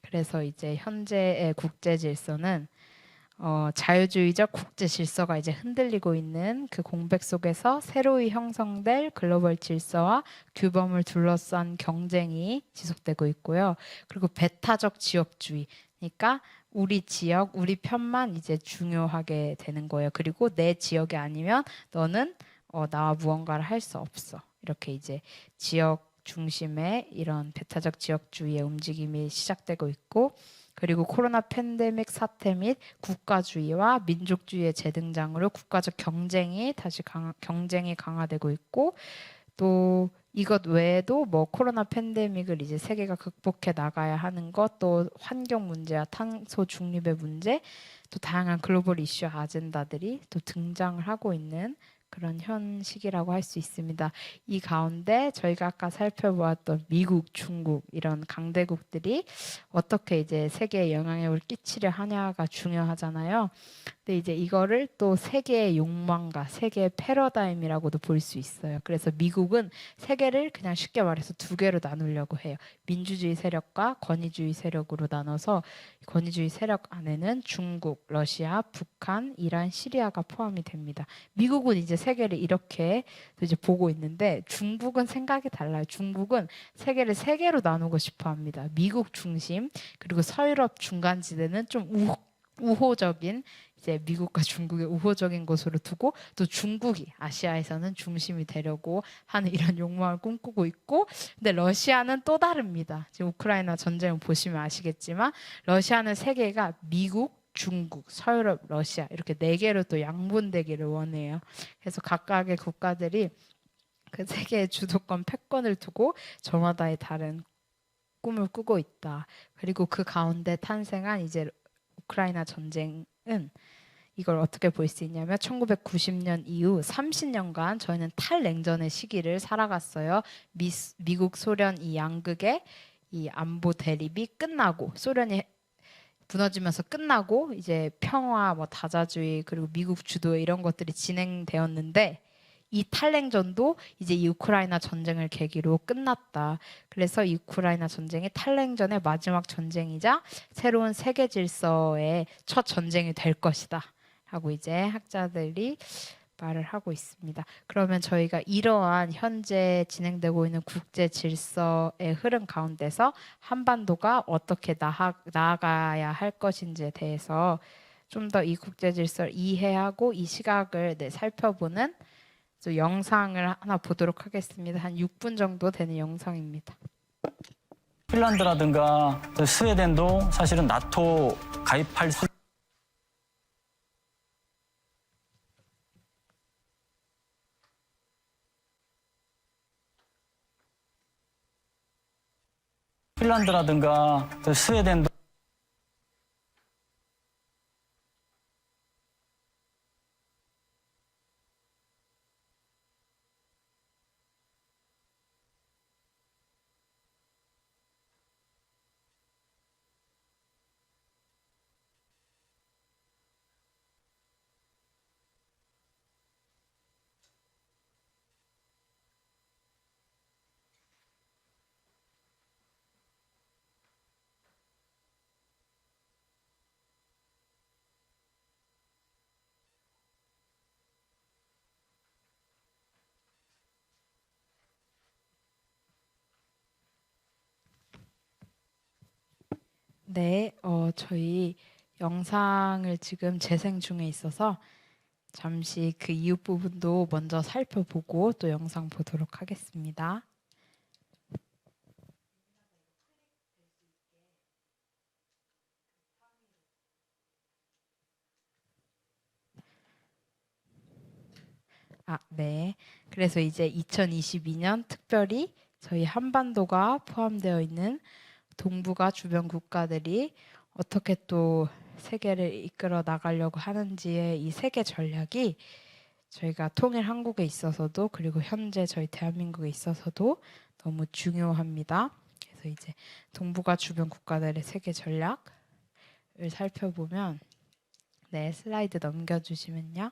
그래서 이제 현재의 국제 질서는 자유주의적 국제 질서가 이제 흔들리고 있는 그 공백 속에서 새로이 형성될 글로벌 질서와 규범을 둘러싼 경쟁이 지속되고 있고요. 그리고 배타적 지역주의, 그러니까 우리 지역, 우리 편만 이제 중요하게 되는 거예요. 그리고 내 지역이 아니면 너는 나와 무언가를 할 수 없어. 이렇게 이제 지역 중심의 이런 배타적 지역주의의 움직임이 시작되고 있고, 그리고 코로나 팬데믹 사태 및 국가주의와 민족주의의 재등장으로 국가적 경쟁이 경쟁이 강화되고 있고, 또 이것 외에도 뭐 코로나 팬데믹을 이제 세계가 극복해 나가야 하는 것, 또 환경 문제와 탄소 중립의 문제, 또 다양한 글로벌 이슈 아젠다들이 또 등장을 하고 있는 그런 현 시기라고 할 수 있습니다. 이 가운데 저희가 아까 살펴보았던 미국, 중국 이런 강대국들이 어떻게 이제 세계에 영향력을 끼치려 하냐가 중요하잖아요. 근데 이제 이거를 또 세계의 욕망과 세계의 패러다임이라고도 볼 수 있어요. 그래서 미국은 세계를 그냥 쉽게 말해서 두 개로 나누려고 해요. 민주주의 세력과 권위주의 세력으로 나눠서, 권위주의 세력 안에는 중국, 러시아, 북한, 이란, 시리아가 포함이 됩니다. 미국은 이제 세계를 이렇게 이제 보고 있는데, 중국은 생각이 달라요. 중국은 세계를 세 개로 나누고 싶어 합니다. 미국 중심, 그리고 서유럽 중간지대는 좀 우호적인, 이제 미국과 중국의 우호적인 곳으로 두고, 또 중국이 아시아에서는 중심이 되려고 하는 이런 욕망을 꿈꾸고 있고, 근데 러시아는 또 다릅니다. 지금 우크라이나 전쟁을 보시면 아시겠지만 러시아는 세계가 미국, 중국, 서유럽, 러시아 이렇게 네 개로 또 양분되기를 원해요. 그래서 각각의 국가들이 그 세계의 주도권, 패권을 두고 저마다의 다른 꿈을 꾸고 있다. 그리고 그 가운데 탄생한 이제 우크라이나 전쟁은 이걸 어떻게 볼 수 있냐면, 1990년 이후 30년간 저희는 탈냉전의 시기를 살아갔어요. 미국, 소련 이 양극의 이 안보 대립이 끝나고, 소련이 무너지면서 끝나고 이제 평화, 뭐 다자주의, 그리고 미국 주도 이런 것들이 진행되었는데, 이 탈냉전도 이제 이 우크라이나 전쟁을 계기로 끝났다. 그래서 이 우크라이나 전쟁이 탈냉전의 마지막 전쟁이자 새로운 세계 질서의 첫 전쟁이 될 것이다 하고 이제 학자들이 말을 하고 있습니다. 그러면 저희가 이러한 현재 진행되고 있는 국제 질서의 흐름 가운데서 한반도가 어떻게 나아가야 할 것인지에 대해서 좀 더 이 국제 질서를 이해하고 이 시각을 살펴보는 영상을 하나 보도록 하겠습니다. 한 6분 정도 되는 영상입니다. 핀란드라든가 스웨덴도 사실은 나토 가입할 수 핀란드라든가 스웨덴도 네, 저희 영상을 지금 재생 중에 있어서 잠시 그 이웃 부분도 먼저 살펴보고 또 영상 보도록 하겠습니다. 네. 그래서 이제 2022년 특별히 저희 한반도가 포함되어 있는 동북아 주변 국가들이 어떻게 또 세계를 이끌어 나가려고 하는지의 이 세계 전략이 저희가 통일 한국에 있어서도 그리고 현재 저희 대한민국에 있어서도 너무 중요합니다. 그래서 이제 동북아 주변 국가들의 세계 전략을 살펴보면 네, 슬라이드 넘겨주시면요.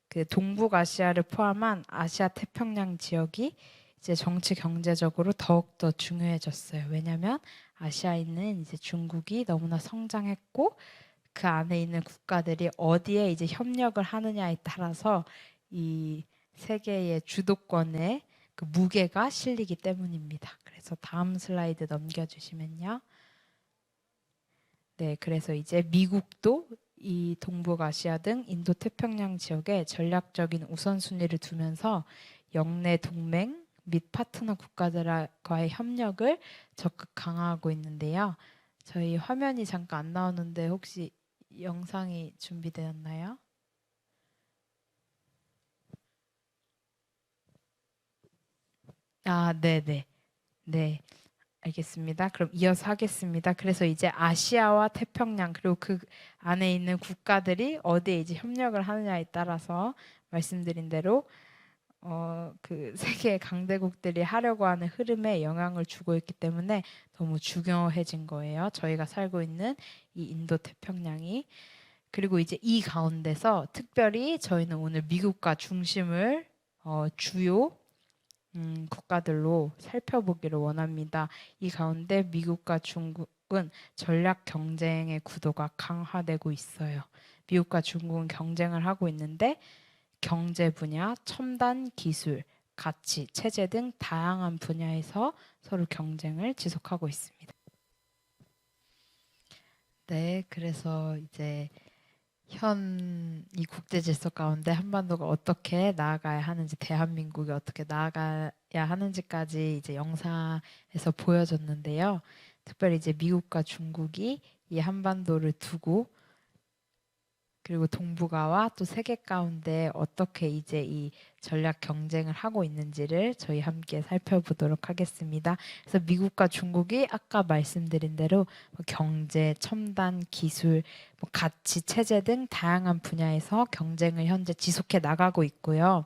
그 동북아시아를 포함한 아시아 태평양 지역이 이제 정치 경제적으로 더욱 더 중요해졌어요. 왜냐하면 아시아에 있는 이제 중국이 너무나 성장했고 그 안에 있는 국가들이 어디에 이제 협력을 하느냐에 따라서 이 세계의 주도권에 그 무게가 실리기 때문입니다. 그래서 다음 슬라이드 넘겨주시면요. 네, 그래서 이제 미국도 이 동북아시아 등 인도태평양 지역에 전략적인 우선순위를 두면서 영내 동맹 및 파트너 국가들과의 협력을 적극 강화하고 있는데요. 저희 화면이 잠깐 안 나오는데 혹시 영상이 준비되었나요? 아, 네네. 네. 알겠습니다. 그럼 이어서 하겠습니다. 그래서 이제 아시아와 태평양 그리고 그 안에 있는 국가들이 어디에 이제 협력을 하느냐에 따라서 말씀드린 대로 그 세계 강대국들이 하려고 하는 흐름에 영향을 주고 있기 때문에 너무 중요해진 거예요. 저희가 살고 있는 이 인도 태평양이. 그리고 이제 이 가운데서 특별히 저희는 오늘 미국과 중심을 주요 국가들로 살펴보기를 원합니다. 이 가운데 미국과 중국은 전략 경쟁의 구도가 강화되고 있어요. 미국과 중국은 경쟁을 하고 있는데 경제 분야, 첨단 기술, 가치, 체제 등 다양한 분야에서 서로 경쟁을 지속하고 있습니다. 네, 그래서 이제 이 국제 질서 가운데 한반도가 어떻게 나아가야 하는지, 대한민국이 어떻게 나아가야 하는지까지 이제 영상에서 보여줬는데요. 특별히 이제 미국과 중국이 이 한반도를 두고 그리고 동북아와 또 세계 가운데 어떻게 이제 이 전략 경쟁을 하고 있는지를 저희 함께 살펴보도록 하겠습니다. 그래서 미국과 중국이 아까 말씀드린 대로 경제, 첨단 기술, 가치, 체제 등 다양한 분야에서 경쟁을 현재 지속해 나가고 있고요.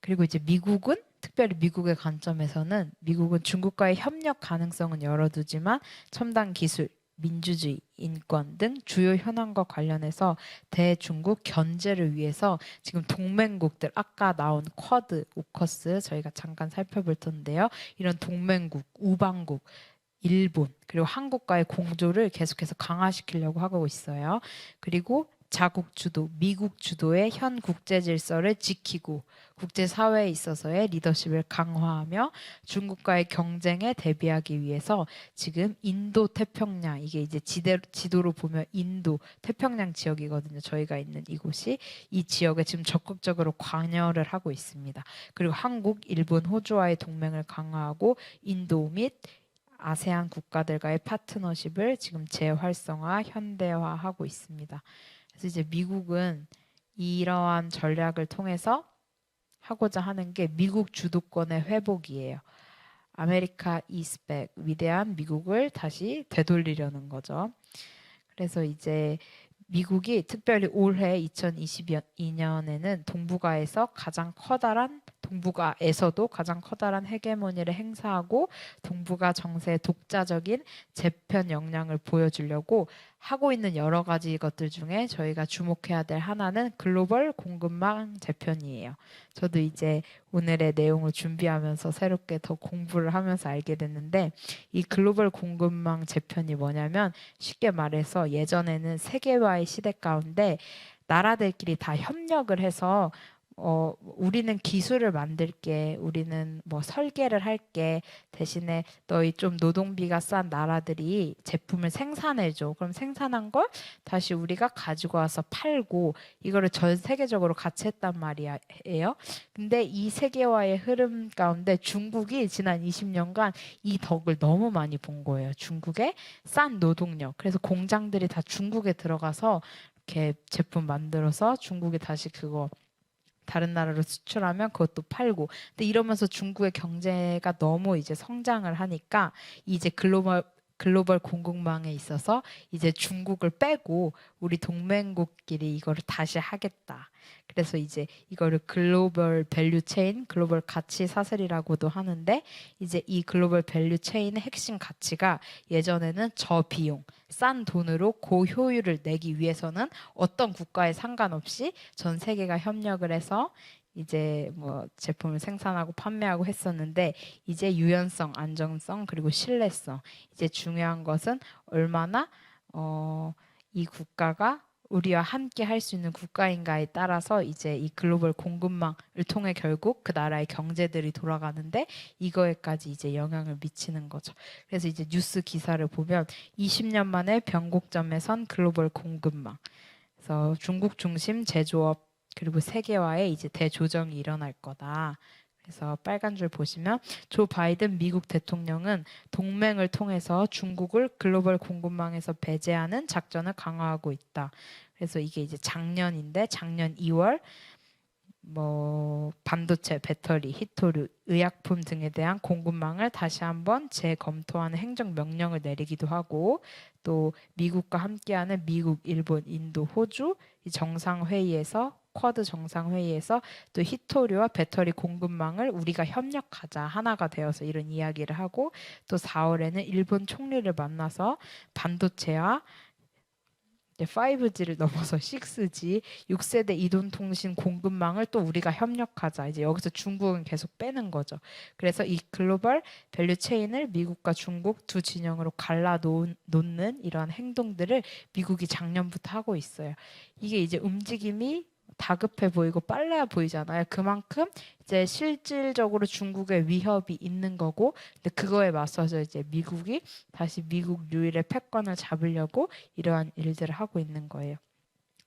그리고 이제 미국은 특별히 미국의 관점에서는 미국은 중국과의 협력 가능성은 열어두지만 첨단 기술, 민주주의, 인권 등 주요 현안과 관련해서 대중국 견제를 위해서 지금 동맹국들 아까 나온 쿼드, 오커스 저희가 잠깐 살펴볼 텐데요. 이런 동맹국, 우방국, 일본 그리고 한국과의 공조를 계속해서 강화시키려고 하고 있어요. 그리고 자국 주도, 미국 주도의 현 국제 질서를 지키고 국제사회에 있어서의 리더십을 강화하며 중국과의 경쟁에 대비하기 위해서 지금 인도 태평양, 이게 이제 지도로 보면 인도 태평양 지역이거든요. 저희가 있는 이곳이 이 지역에 지금 적극적으로 관여를 하고 있습니다. 그리고 한국, 일본, 호주와의 동맹을 강화하고 인도 및 아세안 국가들과의 파트너십을 지금 재활성화, 현대화하고 있습니다. 그래서 이제 미국은 이러한 전략을 통해서 하고자 하는 게 미국 주도권의 회복이에요. 아메리카 이스백, 위대한 미국을 다시 되돌리려는 거죠. 그래서 이제 미국이 특별히 올해 2022년에는 동북아에서도 가장 커다란 헤게모니를 행사하고 동북아 정세의 독자적인 재편 역량을 보여주려고 하고 있는 여러 가지 것들 중에 저희가 주목해야 될 하나는 글로벌 공급망 재편이에요. 저도 이제 오늘의 내용을 준비하면서 새롭게 더 공부를 하면서 알게 됐는데 이 글로벌 공급망 재편이 뭐냐면 쉽게 말해서 예전에는 세계화의 시대 가운데 나라들끼리 다 협력을 해서 우리는 기술을 만들게, 우리는 뭐 설계를 할게, 대신에 너희 좀 노동비가 싼 나라들이 제품을 생산해줘. 그럼 생산한 걸 다시 우리가 가지고 와서 팔고 이거를 전 세계적으로 같이 했단 말이에요. 근데 이 세계화의 흐름 가운데 중국이 지난 20년간 이 덕을 너무 많이 본 거예요. 중국의 싼 노동력. 그래서 공장들이 다 중국에 들어가서 이렇게 제품 만들어서 중국이 다시 그거 다른 나라로 수출하면 그것도 팔고. 근데 이러면서 중국의 경제가 너무 이제 성장을 하니까 이제 글로벌 공급망에 있어서 이제 중국을 빼고 우리 동맹국끼리 이거를 다시 하겠다. 그래서 이제 이거를 글로벌 밸류 체인, 글로벌 가치 사슬이라고도 하는데 이제 이 글로벌 밸류 체인의 핵심 가치가 예전에는 저비용, 싼 돈으로 고효율을 내기 위해서는 어떤 국가에 상관없이 전 세계가 협력을 해서 이제 뭐 제품을 생산하고 판매하고 했었는데 이제 유연성, 안정성 그리고 신뢰성 이제 중요한 것은 얼마나 이 국가가 우리와 함께 할 수 있는 국가인가에 따라서 이제 이 글로벌 공급망을 통해 결국 그 나라의 경제들이 돌아가는데 이거에까지 이제 영향을 미치는 거죠. 그래서 이제 뉴스 기사를 보면 20년 만에 변곡점에 선 글로벌 공급망. 그래서 중국 중심 제조업 그리고 세계화의 이제 대조정이 일어날 거다. 그래서 빨간 줄 보시면 조 바이든 미국 대통령은 동맹을 통해서 중국을 글로벌 공급망에서 배제하는 작전을 강화하고 있다. 그래서 이게 이제 작년인데 작년 2월 뭐 반도체, 배터리, 히토류, 의약품 등에 대한 공급망을 다시 한번 재검토하는 행정 명령을 내리기도 하고 또 미국과 함께하는 미국, 일본, 인도, 호주 이 정상회의에서 쿼드 정상회의에서 또 히토류와 배터리 공급망을 우리가 협력하자 하나가 되어서 이런 이야기를 하고 또 4월에는 일본 총리를 만나서 반도체와 5G를 넘어서 6G, 6세대 이동통신 공급망을 또 우리가 협력하자. 이제 여기서 중국은 계속 빼는 거죠. 그래서 이 글로벌 밸류 체인을 미국과 중국 두 진영으로 갈라 놓는 이러한 행동들을 미국이 작년부터 하고 있어요. 이게 이제 움직임이 다급해 보이고 빨라 보이잖아요. 그만큼 이제 실질적으로 중국의 위협이 있는 거고, 근데 그거에 맞서서 이제 미국이 다시 미국 유일의 패권을 잡으려고 이러한 일들을 하고 있는 거예요.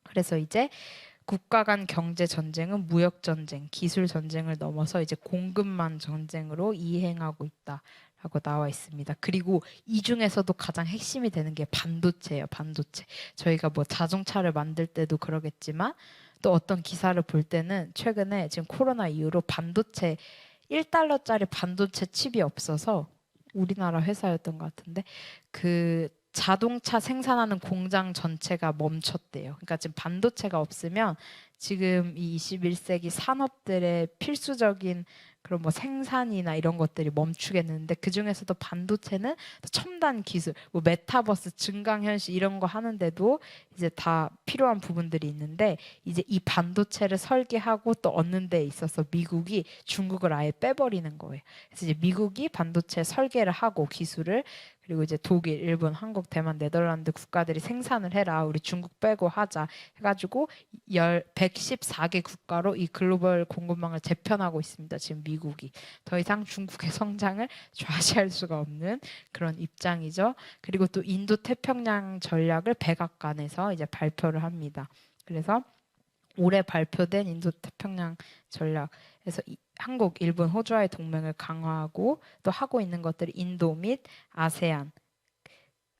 그래서 이제 국가 간 경제 전쟁은 무역 전쟁, 기술 전쟁을 넘어서 이제 공급망 전쟁으로 이행하고 있다라고 나와 있습니다. 그리고 이 중에서도 가장 핵심이 되는 게 반도체예요. 반도체. 저희가 뭐 자동차를 만들 때도 그러겠지만 또 어떤 기사를 볼 때는 최근에 지금 코로나 이후로 반도체 1달러짜리 반도체 칩이 없어서 우리나라 회사였던 것 같은데 그 자동차 생산하는 공장 전체가 멈췄대요. 그러니까 지금 반도체가 없으면 지금 이 21세기 산업들의 필수적인 그런 뭐 생산이나 이런 것들이 멈추겠는데 그 중에서도 반도체는 첨단 기술, 뭐 메타버스, 증강현실 이런 거 하는데도 이제 다 필요한 부분들이 있는데 이제 이 반도체를 설계하고 또 얻는 데 있어서 미국이 중국을 아예 빼버리는 거예요. 그래서 이제 미국이 반도체 설계를 하고 기술을 그리고 이제 독일, 일본, 한국, 대만, 네덜란드 국가들이 생산을 해라. 우리 중국 빼고 하자 해가지고 114개 국가로 이 글로벌 공급망을 재편하고 있습니다. 지금 미국이. 더 이상 중국의 성장을 좌시할 수가 없는 그런 입장이죠. 그리고 또 인도 태평양 전략을 백악관에서 이제 발표를 합니다. 그래서 올해 발표된 인도 태평양 전략에서 한국, 일본, 호주와의 동맹을 강화하고 또 하고 있는 것들이 인도 및 아세안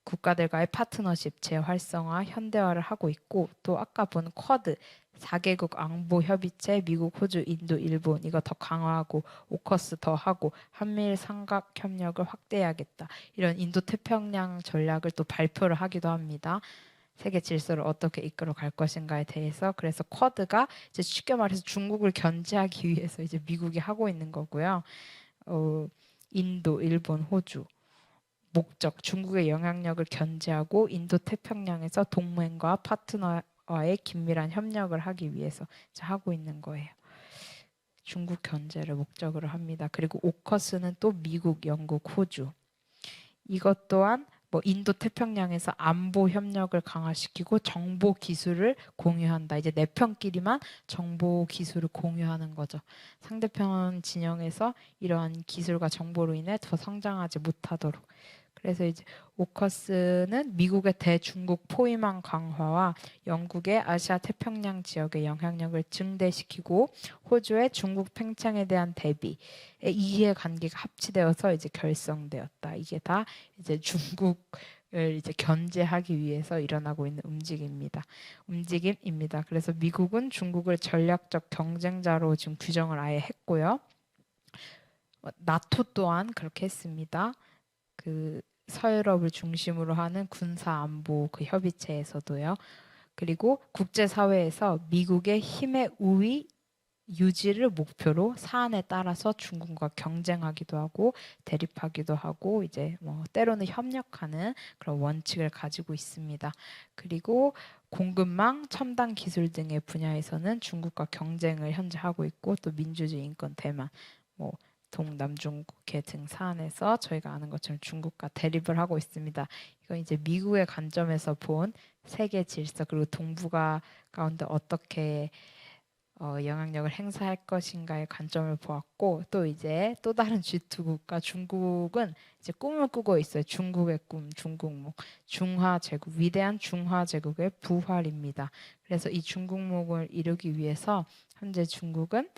국가들과의 파트너십 재활성화, 현대화를 하고 있고 또 아까 본 쿼드 4개국 안보 협의체 미국, 호주, 인도, 일본 이거 더 강화하고 오커스 더 하고 한미일 삼각 협력을 확대해야겠다. 이런 인도 태평양 전략을 또 발표를 하기도 합니다. 세계 질서를 어떻게 이끌어 갈 것인가에 대해서. 그래서 쿼드가 이제 쉽게 말해서 중국을 견제하기 위해서 이제 미국이 하고 있는 거고요. 인도, 일본, 호주 목적 중국의 영향력을 견제하고 인도 태평양에서 동맹과 파트너와의 긴밀한 협력을 하기 위해서 하고 있는 거예요. 중국 견제를 목적으로 합니다. 그리고 오커스는 또 미국, 영국, 호주 이것 또한 뭐 인도 태평양에서 안보 협력을 강화시키고 정보 기술을 공유한다. 이제 내 편끼리만 정보 기술을 공유하는 거죠. 상대편 진영에서 이러한 기술과 정보로 인해 더 성장하지 못하도록. 그래서 이제 오커스는 미국의 대중국 포위망 강화와 영국의 아시아 태평양 지역의 영향력을 증대시키고 호주의 중국 팽창에 대한 대비의 이해관계가 합치되어서 이제 결성되었다. 이게 다 이제 중국을 이제 견제하기 위해서 일어나고 있는 움직임입니다. 그래서 미국은 중국을 전략적 경쟁자로 지금 규정을 아예 했고요. 나토 또한 그렇게 했습니다. 그 서유럽을 중심으로 하는 군사 안보 그 협의체에서도요. 그리고 국제사회에서 미국의 힘의 우위 유지를 목표로 사안에 따라서 중국과 경쟁하기도 하고 대립하기도 하고 이제 뭐 때로는 협력하는 그런 원칙을 가지고 있습니다. 그리고 공급망, 첨단 기술 등의 분야에서는 중국과 경쟁을 현재 하고 있고 또 민주주의, 인권, 대만, 뭐 동남중국해 등 사안에서 저희가 아는 것처럼 중국과 대립을 하고 있습니다. 이건 이제 미국의 관점에서 본 세계 질서 그리고 동북아 가운데 어떻게 영향력을 행사할 것인가의 관점을 보았고 또 이제 또 다른 G2 국가 중국은 이제 꿈을 꾸고 있어요. 중국의 꿈, 중국몽, 중화제국, 위대한 중화제국의 부활입니다. 그래서 이 중국몽을 이루기 위해서 현재 중국은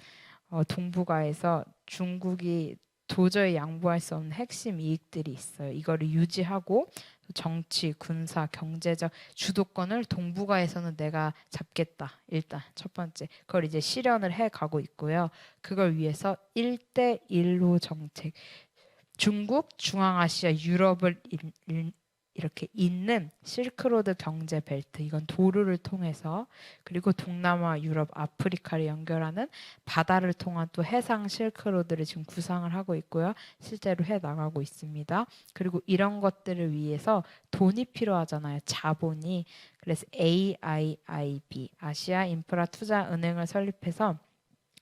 동북아에서 중국이 도저히 양보할 수 없는 핵심 이익들이 있어요. 이거를 유지하고 정치, 군사, 경제적 주도권을 동북아에서는 내가 잡겠다. 일단 첫 번째. 그걸 이제 실현을 해 가고 있고요. 그걸 위해서 1대1로 정책. 중국, 중앙아시아, 유럽을 이렇게 잇는 실크로드 경제 벨트. 이건 도로를 통해서 그리고 동남아, 유럽, 아프리카를 연결하는 바다를 통한 또 해상 실크로드를 지금 구상을 하고 있고요. 실제로 해 나가고 있습니다. 그리고 이런 것들을 위해서 돈이 필요하잖아요. 자본이. 그래서 AIIB, 아시아 인프라 투자 은행을 설립해서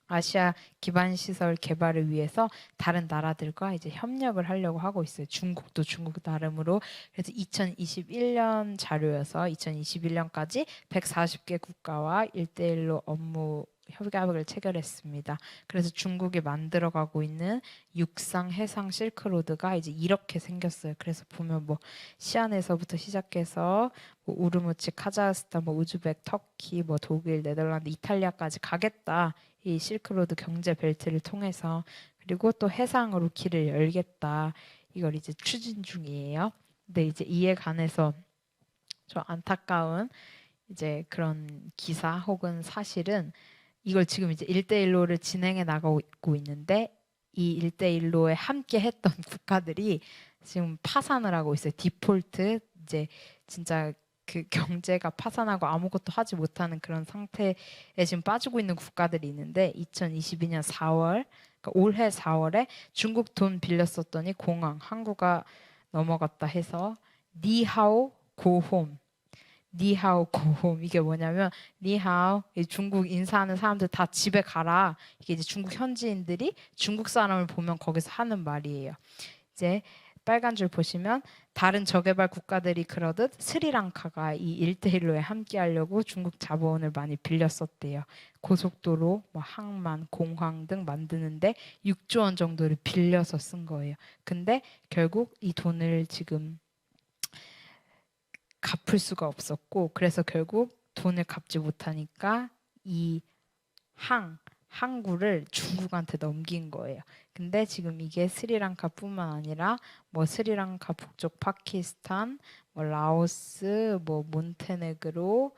아시아 기반 시설 개발을 위해서 다른 나라들과 이제 협력을 하려고 하고 있어요. 중국도 중국 나름으로. 그래서 2021년 자료여서 2021년까지 140개 국가와 1대1로 업무 협약을 체결했습니다. 그래서 중국이 만들어가고 있는 육상 해상 실크로드가 이제 이렇게 생겼어요. 그래서 보면 뭐 시안에서부터 시작해서 뭐 우르무치, 카자흐스탄, 뭐 우즈벡, 터키, 뭐 독일, 네덜란드, 이탈리아까지 가겠다. 이 실크로드 경제 벨트를 통해서. 그리고 또 해상으로 길을 열겠다. 이걸 이제 추진 중이에요. 근데 이제 이에 관해서 좀 안타까운 이제 그런 기사 혹은 사실은 이걸 지금 이제 1대1로를 진행해 나가고 있는데 이 1대1로에 함께 했던 국가들이 지금 파산을 하고 있어요. 디폴트, 이제 진짜 그 경제가 파산하고 아무것도 하지 못하는 그런 상태에 지금 빠지고 있는 국가들이 있는데 2022년 4월, 그러니까 올해 4월에 중국 돈 빌렸었더니 공항, 항구가 넘어갔다 해서 니하오 고홈, 니하오 고홈. 이게 뭐냐면 니하오, 중국 인사하는 사람들 다 집에 가라. 이게 이제 중국 현지인들이 중국 사람을 보면 거기서 하는 말이에요. 이제 빨간 줄 보시면 다른 저개발 국가들이 그러듯 스리랑카가 이 1대1로에 함께 하려고 중국 자본을 많이 빌렸었대요. 고속도로, 뭐 항만, 공항 등 만드는데 6조 원 정도를 빌려서 쓴 거예요. 근데 결국 이 돈을 지금 갚을 수가 없었고 그래서 결국 돈을 갚지 못하니까 이 항구를 중국한테 넘긴 거예요. 근데 지금 이게 스리랑카뿐만 아니라 뭐 스리랑카 북쪽 파키스탄, 뭐 라오스, 뭐 몬테네그로,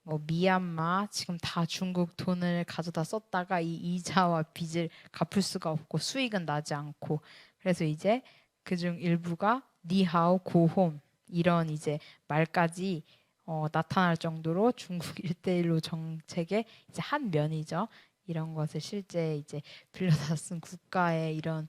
뭐 미얀마 지금 다 중국 돈을 가져다 썼다가 이 이자와 빚을 갚을 수가 없고 수익은 나지 않고 그래서 이제 그중 일부가 니하오 고홈 이런 이제 말까지 나타날 정도로 중국 1대1로 정책의 이제 한 면이죠. 이런 것을 실제 이제 빌려다 쓴 국가의 이런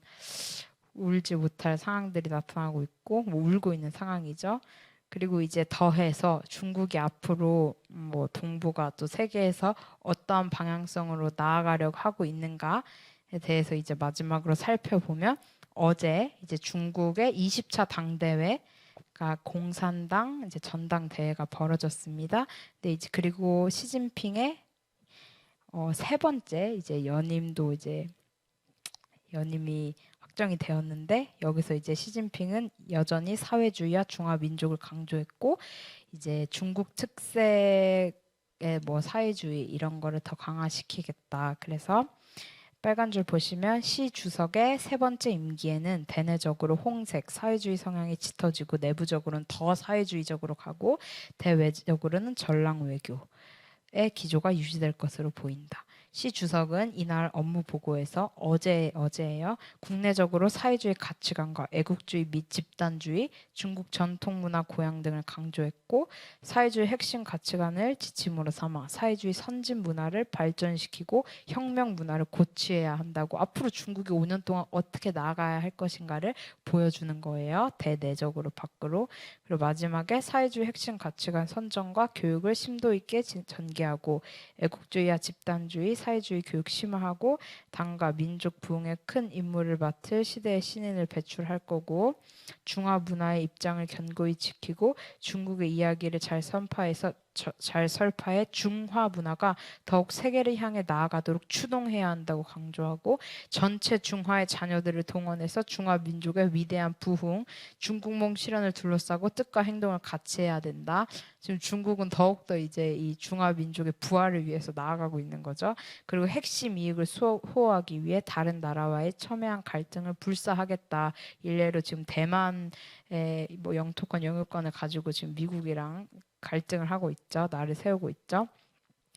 울지 못할 상황들이 나타나고 있고 뭐 울고 있는 상황이죠. 그리고 이제 더해서 중국이 앞으로 뭐 동북아 또 세계에서 어떠한 방향성으로 나아가려고 하고 있는가에 대해서 이제 마지막으로 살펴보면 어제 이제 중국의 20차 당대회가 공산당 이제 전당대회가 벌어졌습니다. 근데 이제 그리고 시진핑의 세 번째 이제 연임도 이제 연임이 확정이 되었는데 여기서 이제 시진핑은 여전히 사회주의와 중화민족을 강조했고 이제 중국 특색의 뭐 사회주의 이런 거를 더 강화시키겠다. 그래서 빨간 줄 보시면 시 주석의 세 번째 임기에는 대내적으로 홍색 사회주의 성향이 짙어지고 내부적으로는 더 사회주의적으로 가고 대외적으로는 전랑 외교 의 기조가 유지될 것으로 보인다. 시 주석은 이날 업무 보고에서 어제예요. 국내적으로 사회주의 가치관과 애국주의 및 집단주의, 중국 전통 문화 고양 등을 강조했고 사회주의 핵심 가치관을 지침으로 삼아 사회주의 선진 문화를 발전시키고 혁명 문화를 고취해야 한다고 앞으로 중국이 5년 동안 어떻게 나아가야 할 것인가를 보여주는 거예요. 대내적으로 밖으로. 그리고 마지막에 사회주의 핵심 가치관 선정과 교육을 심도 있게 전개하고 애국주의와 집단주의, 사회주의 교육 심화하고 당과 민족 부흥에 큰 임무를 맡을 시대의 신인을 배출할 거고 중화 문화의 입장을 견고히 지키고 중국의 이야기를 잘 설파해 중화 문화가 더욱 세계를 향해 나아가도록 추동해야 한다고 강조하고 전체 중화의 자녀들을 동원해서 중화 민족의 위대한 부흥, 중국몽 실현을 둘러싸고 뜻과 행동을 같이 해야 된다. 지금 중국은 더욱더 이제 이 중화 민족의 부활을 위해서 나아가고 있는 거죠. 그리고 핵심 이익을 호하기 위해 다른 나라와의 첨예한 갈등을 불사하겠다. 일례로 지금 대만의 뭐 영토권, 영유권을 가지고 지금 미국이랑 갈등을 하고 있죠. 나를 세우고 있죠.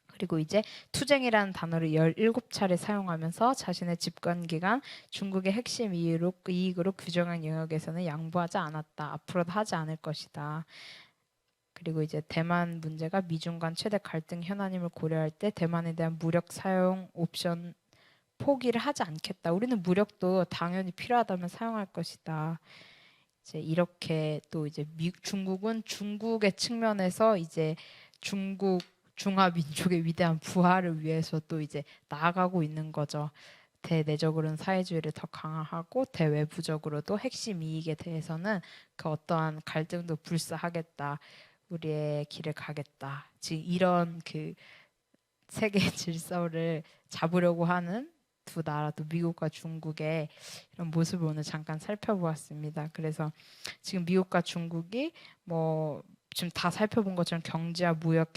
그리고 이제 투쟁이라는 단어를 17차례 사용하면서 자신의 집권 기간 중국의 핵심 이익으로 규정한 영역에서는 양보하지 않았다. 앞으로도 하지 않을 것이다. 그리고 이제 대만 문제가 미중 간 최대 갈등 현안임을 고려할 때 대만에 대한 무력 사용 옵션 포기를 하지 않겠다. 우리는 무력도 당연히 필요하다면 사용할 것이다. 이제 이렇게 또 이제 중국은 중국의 측면에서 이제 중화 민족의 위대한 부활을 위해서 또 이제 나아가고 있는 거죠. 대내적으로는 사회주의를 더 강화하고 대외부적으로도 핵심 이익에 대해서는 그 어떠한 갈등도 불사하겠다. 우리의 길을 가겠다. 지금 이런 그 세계 질서를 잡으려고 하는 두 나라도 미국과 중국의 이런 모습을 오늘 잠깐 살펴보았습니다. 그래서 지금 미국과 중국이 뭐 지금 다 살펴본 것처럼 경제와 무역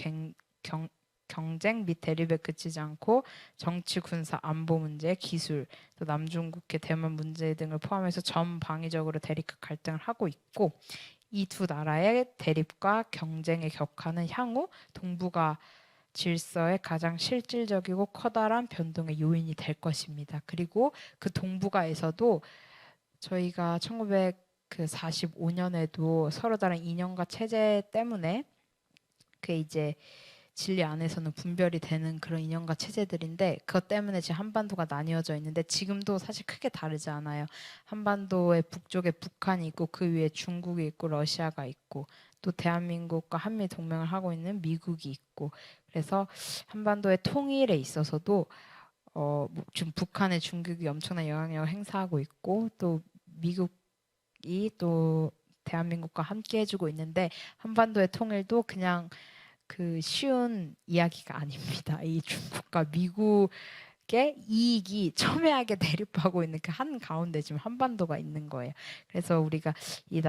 경쟁 및 대립에 그치지 않고 정치, 군사, 안보 문제, 기술, 또 남중국해, 대만 문제 등을 포함해서 전방위적으로 대립과 갈등을 하고 있고 이 두 나라의 대립과 경쟁의 격화는 향후 동북아 질서의 가장 실질적이고 커다란 변동의 요인이 될 것입니다. 그리고 그 동북아에서도 저희가 1945년에도 서로 다른 이념과 체제 때문에 그 이제 진리 안에서는 분별이 되는 그런 이념과 체제들인데 그것 때문에 지금 한반도가 나뉘어져 있는데 지금도 사실 크게 다르지 않아요. 한반도의 북쪽에 북한이 있고 그 위에 중국이 있고 러시아가 있고 또 대한민국과 한미 동맹을 하고 있는 미국이 있고 그래서 한반도의 통일에 있어서도 지금 북한의 중국이 엄청난 영향력을 행사하고 있고 또 미국이 또 대한민국과 함께 해주고 있는데 한반도의 통일도 그냥 그 쉬운 이야기가 아닙니다. 이 중국과 미국의 이익이 첨예하게 대립하고 있는 그 한 가운데 지금 한반도가 있는 거예요. 그래서 우리가 이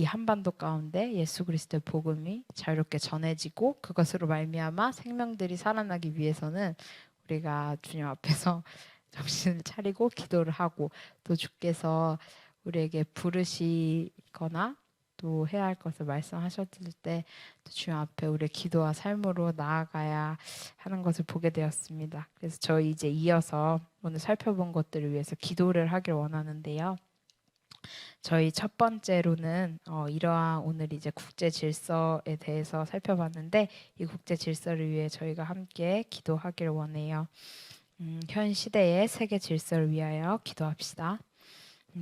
한반도 가운데 예수 그리스도의 복음이 자유롭게 전해지고 그것으로 말미암아 생명들이 살아나기 위해서는 우리가 주님 앞에서 정신을 차리고 기도를 하고 또 주께서 우리에게 부르시거나 또 해야 할 것을 말씀하셨을 때 또 주님 앞에 우리의 기도와 삶으로 나아가야 하는 것을 보게 되었습니다. 그래서 저희 이제 이어서 오늘 살펴본 것들을 위해서 기도를 하길 원하는데요. 저희 첫 번째로는 이러한 오늘 이제 국제 질서에 대해서 살펴봤는데 이 국제 질서를 위해 저희가 함께 기도하길 원해요. 현 시대의 세계 질서를 위하여 기도합시다.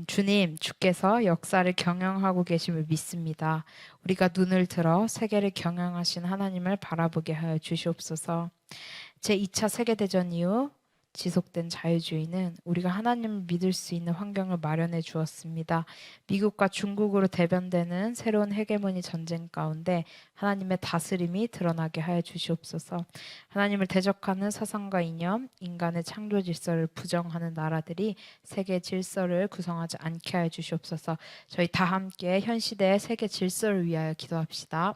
주님, 주께서 역사를 경영하고 계심을 믿습니다. 우리가 눈을 들어 세계를 경영하신 하나님을 바라보게 하여 주시옵소서. 제2차 세계대전 이후 지속된 자유주의는 우리가 하나님을 믿을 수 있는 환경을 마련해 주었습니다. 미국과 중국으로 대변되는 새로운 헤게모니 전쟁 가운데 하나님의 다스림이 드러나게 하여 주시옵소서. 하나님을 대적하는 사상과 이념, 인간의 창조 질서를 부정하는 나라들이 세계 질서를 구성하지 않게 하여 주시옵소서. 저희 다 함께 현 시대의 세계 질서를 위하여 기도합시다.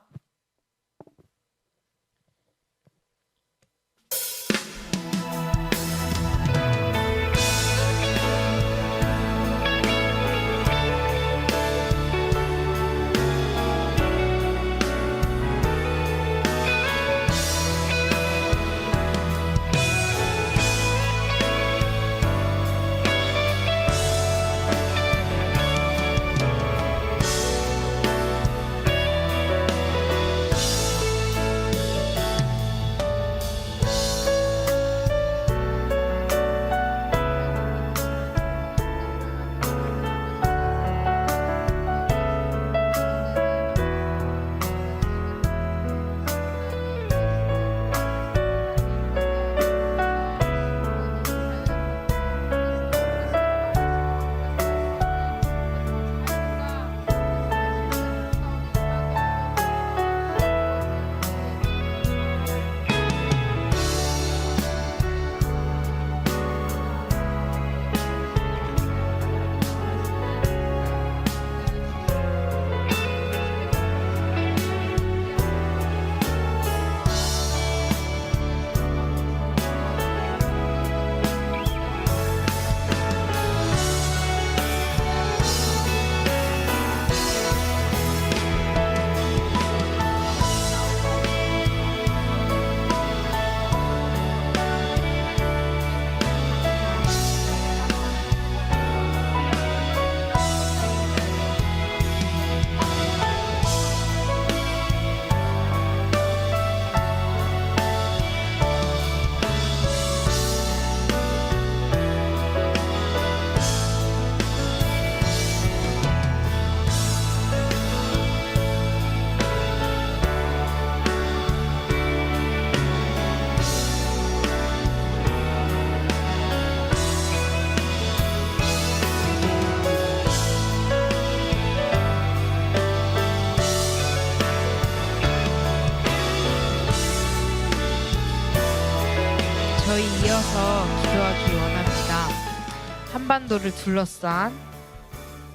한반도를 둘러싼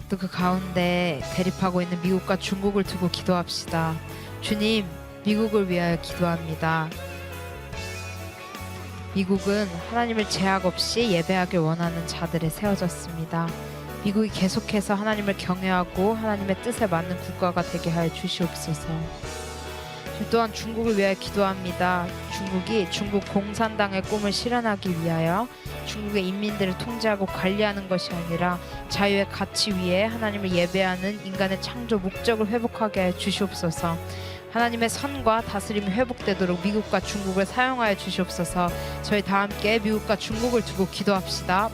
또 그 가운데 대립하고 있는 미국과 중국을 두고 기도합시다. 주님, 미국을 위하여 기도합니다. 미국은 하나님을 제약 없이 예배하길 원하는 자들에 세워졌습니다. 미국이 계속해서 하나님을 경외하고 하나님의 뜻에 맞는 국가가 되게 하여 주시옵소서. 또한 중국을 위하여 기도합니다. 중국이 중국 공산당의 꿈을 실현하기 위하여 중국의 인민들을 통제하고 관리하는 것이 아니라 자유의 가치 위에 하나님을 예배하는 인간의 창조 목적을 회복하게 하여 주시옵소서. 하나님의 선과 다스림이 회복되도록 미국과 중국을 사용하여 주시옵소서. 저희 다 함께 미국과 중국을 두고 기도합시다.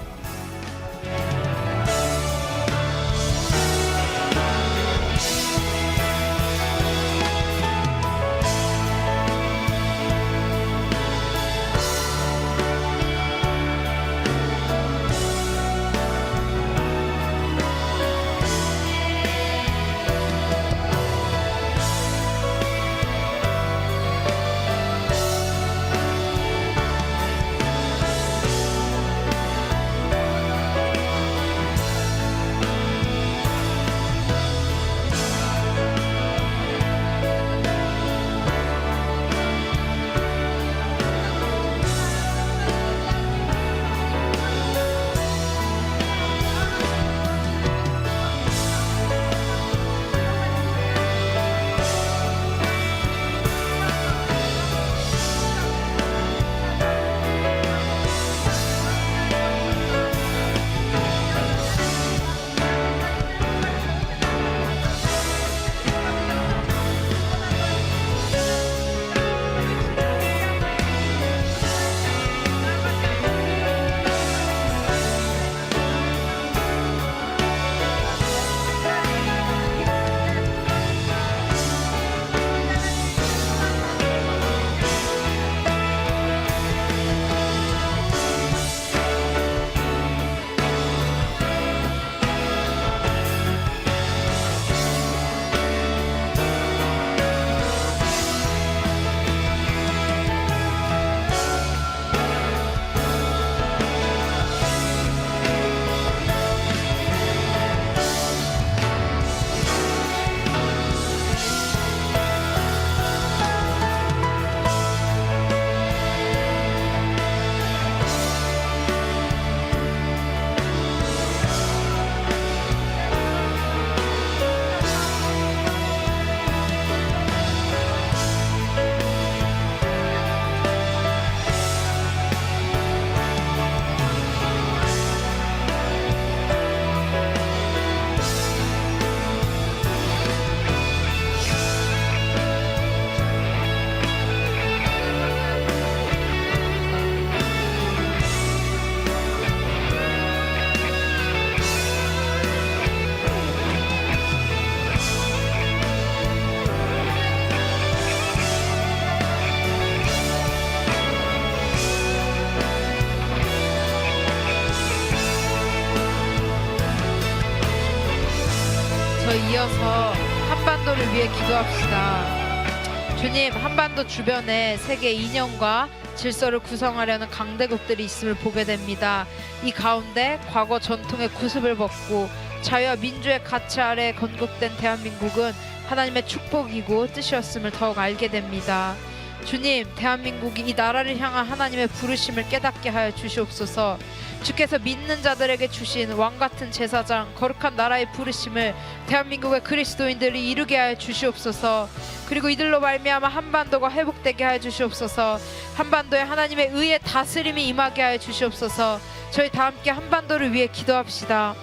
이어서 한반도를 위해 기도합시다. 주님, 한반도 주변에 세계 이념과 질서를 구성하려는 강대국들이 있음을 보게 됩니다. 이 가운데 과거 전통의 구습을 벗고 자유와 민주의 가치 아래 건국된 대한민국은 하나님의 축복이고 뜻이었음을 더욱 알게 됩니다. 주님, 대한민국이 이 나라를 향한 하나님의 부르심을 깨닫게 하여 주시옵소서. 주께서 믿는 자들에게 주신 왕같은 제사장 거룩한 나라의 부르심을 대한민국의 그리스도인들이 이루게 하여 주시옵소서. 그리고 이들로 말미암아 한반도가 회복되게 하여 주시옵소서. 한반도에 하나님의 의의 다스림이 임하게 하여 주시옵소서. 저희 다 함께 한반도를 위해 기도합시다.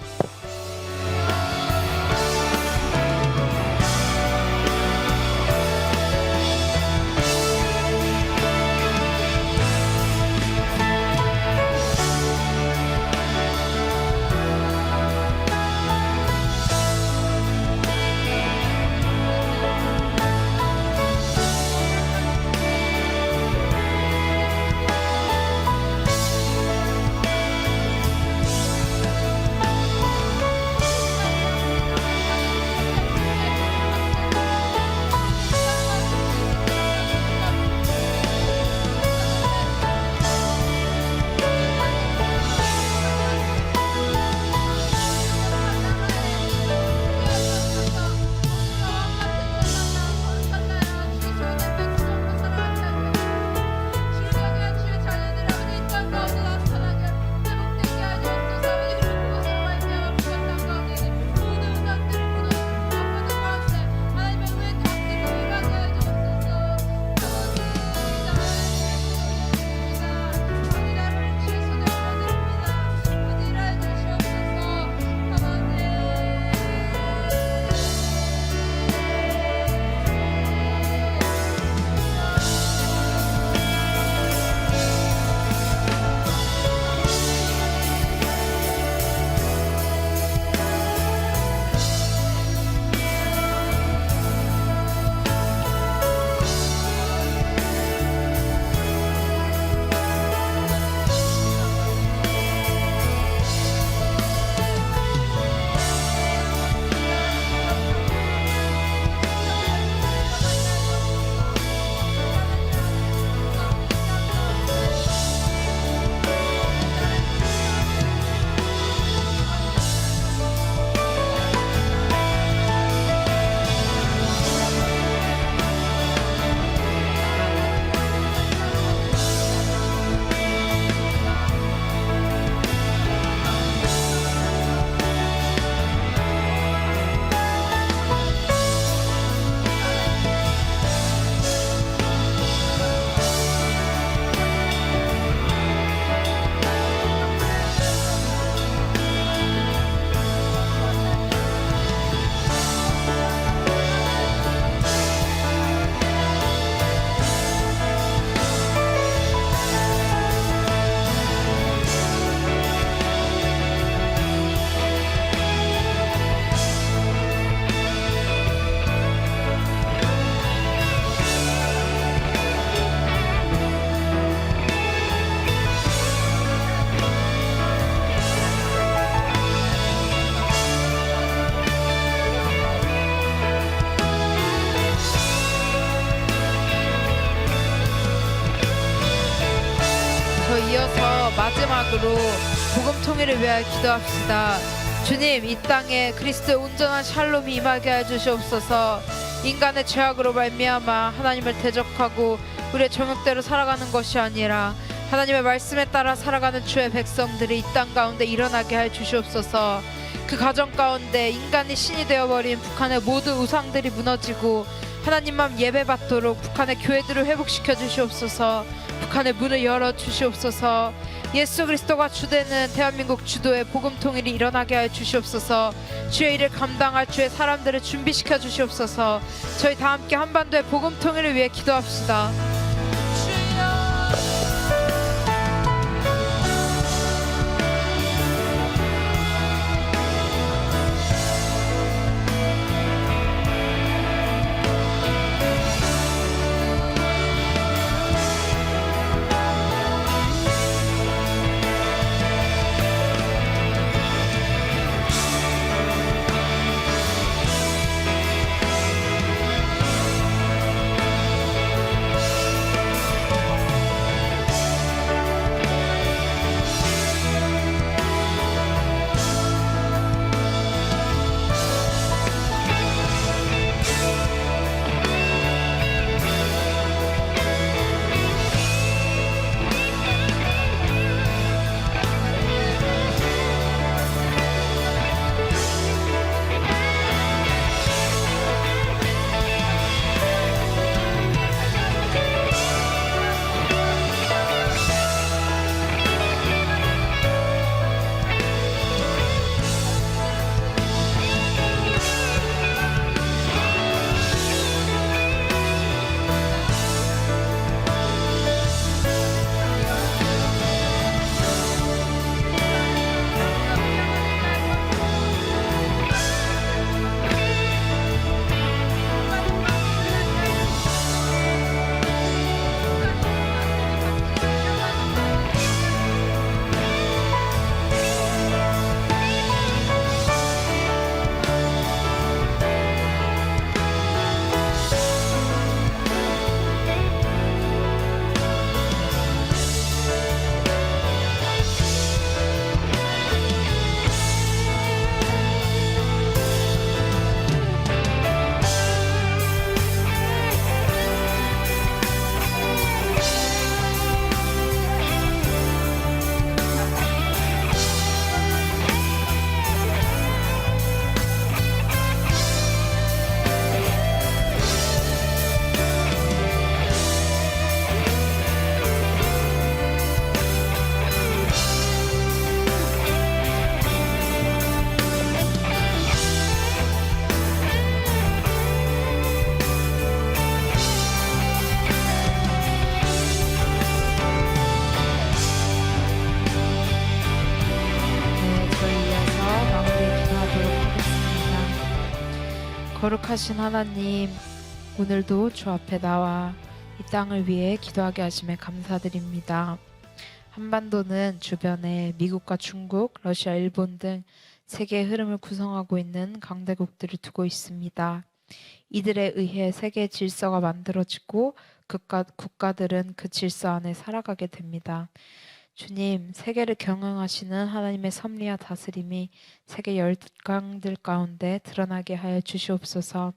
마지막으로 복음 통일을 위하여 기도합시다. 주님, 이 땅에 그리스도의 온전한 샬롬이 임하게 하여 주시옵소서. 인간의 죄악으로 말미암아 하나님을 대적하고 우리의 정욕대로 살아가는 것이 아니라 하나님의 말씀에 따라 살아가는 주의 백성들이 이 땅 가운데 일어나게 하여 주시옵소서. 그 가정 가운데 인간이 신이 되어버린 북한의 모든 우상들이 무너지고 하나님만 예배받도록 북한의 교회들을 회복시켜 주시옵소서. 북한의 문을 열어 주시옵소서. 예수 그리스도가 주되는 대한민국 주도의 복음 통일이 일어나게 하여 주시옵소서. 주의 일을 감당할 주의 사람들을 준비시켜 주시옵소서. 저희 다 함께 한반도의 복음 통일을 위해 기도합시다. 거룩하신 하나님, 오늘도 주 앞에 나와 이 땅을 위해 기도하게 하심에 감사드립니다. 한반도는 주변에 미국과 중국, 러시아, 일본 등 세계의 흐름을 구성하고 있는 강대국들을 두고 있습니다. 이들에 의해 세계 질서가 만들어지고 국가들은 그 질서 안에 살아가게 됩니다. 주님, 세계를 경영하시는 하나님의 섭리와 다스림이 세계 열강들 가운데 드러나게 하여 주시옵소서.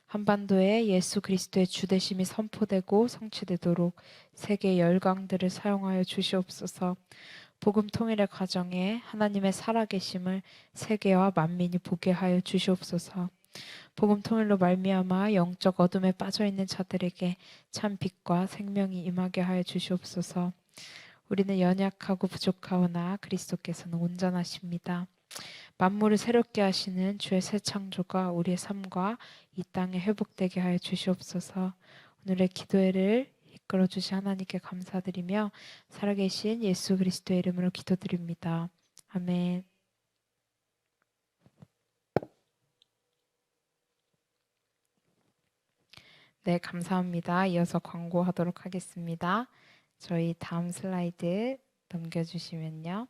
한반도에 예수 그리스도의 주되심이 선포되고 성취되도록 세계 열강들을 사용하여 주시옵소서. 복음 통일의 과정에 하나님의 살아계심을 세계와 만민이 보게 하여 주시옵소서. 복음 통일로 말미암아 영적 어둠에 빠져있는 자들에게 참 빛과 생명이 임하게 하여 주시옵소서. 우리는 연약하고 부족하오나 그리스도께서는 온전하십니다. 만물을 새롭게 하시는 주의 새 창조가 우리의 삶과 이 땅에 회복되게 하여 주시옵소서. 오늘의 기도회를 이끌어 주신 하나님께 감사드리며 살아계신 예수 그리스도의 이름으로 기도드립니다. 아멘. 네, 감사합니다. 이어서 광고하도록 하겠습니다. 저희 다음 슬라이드 넘겨주시면요.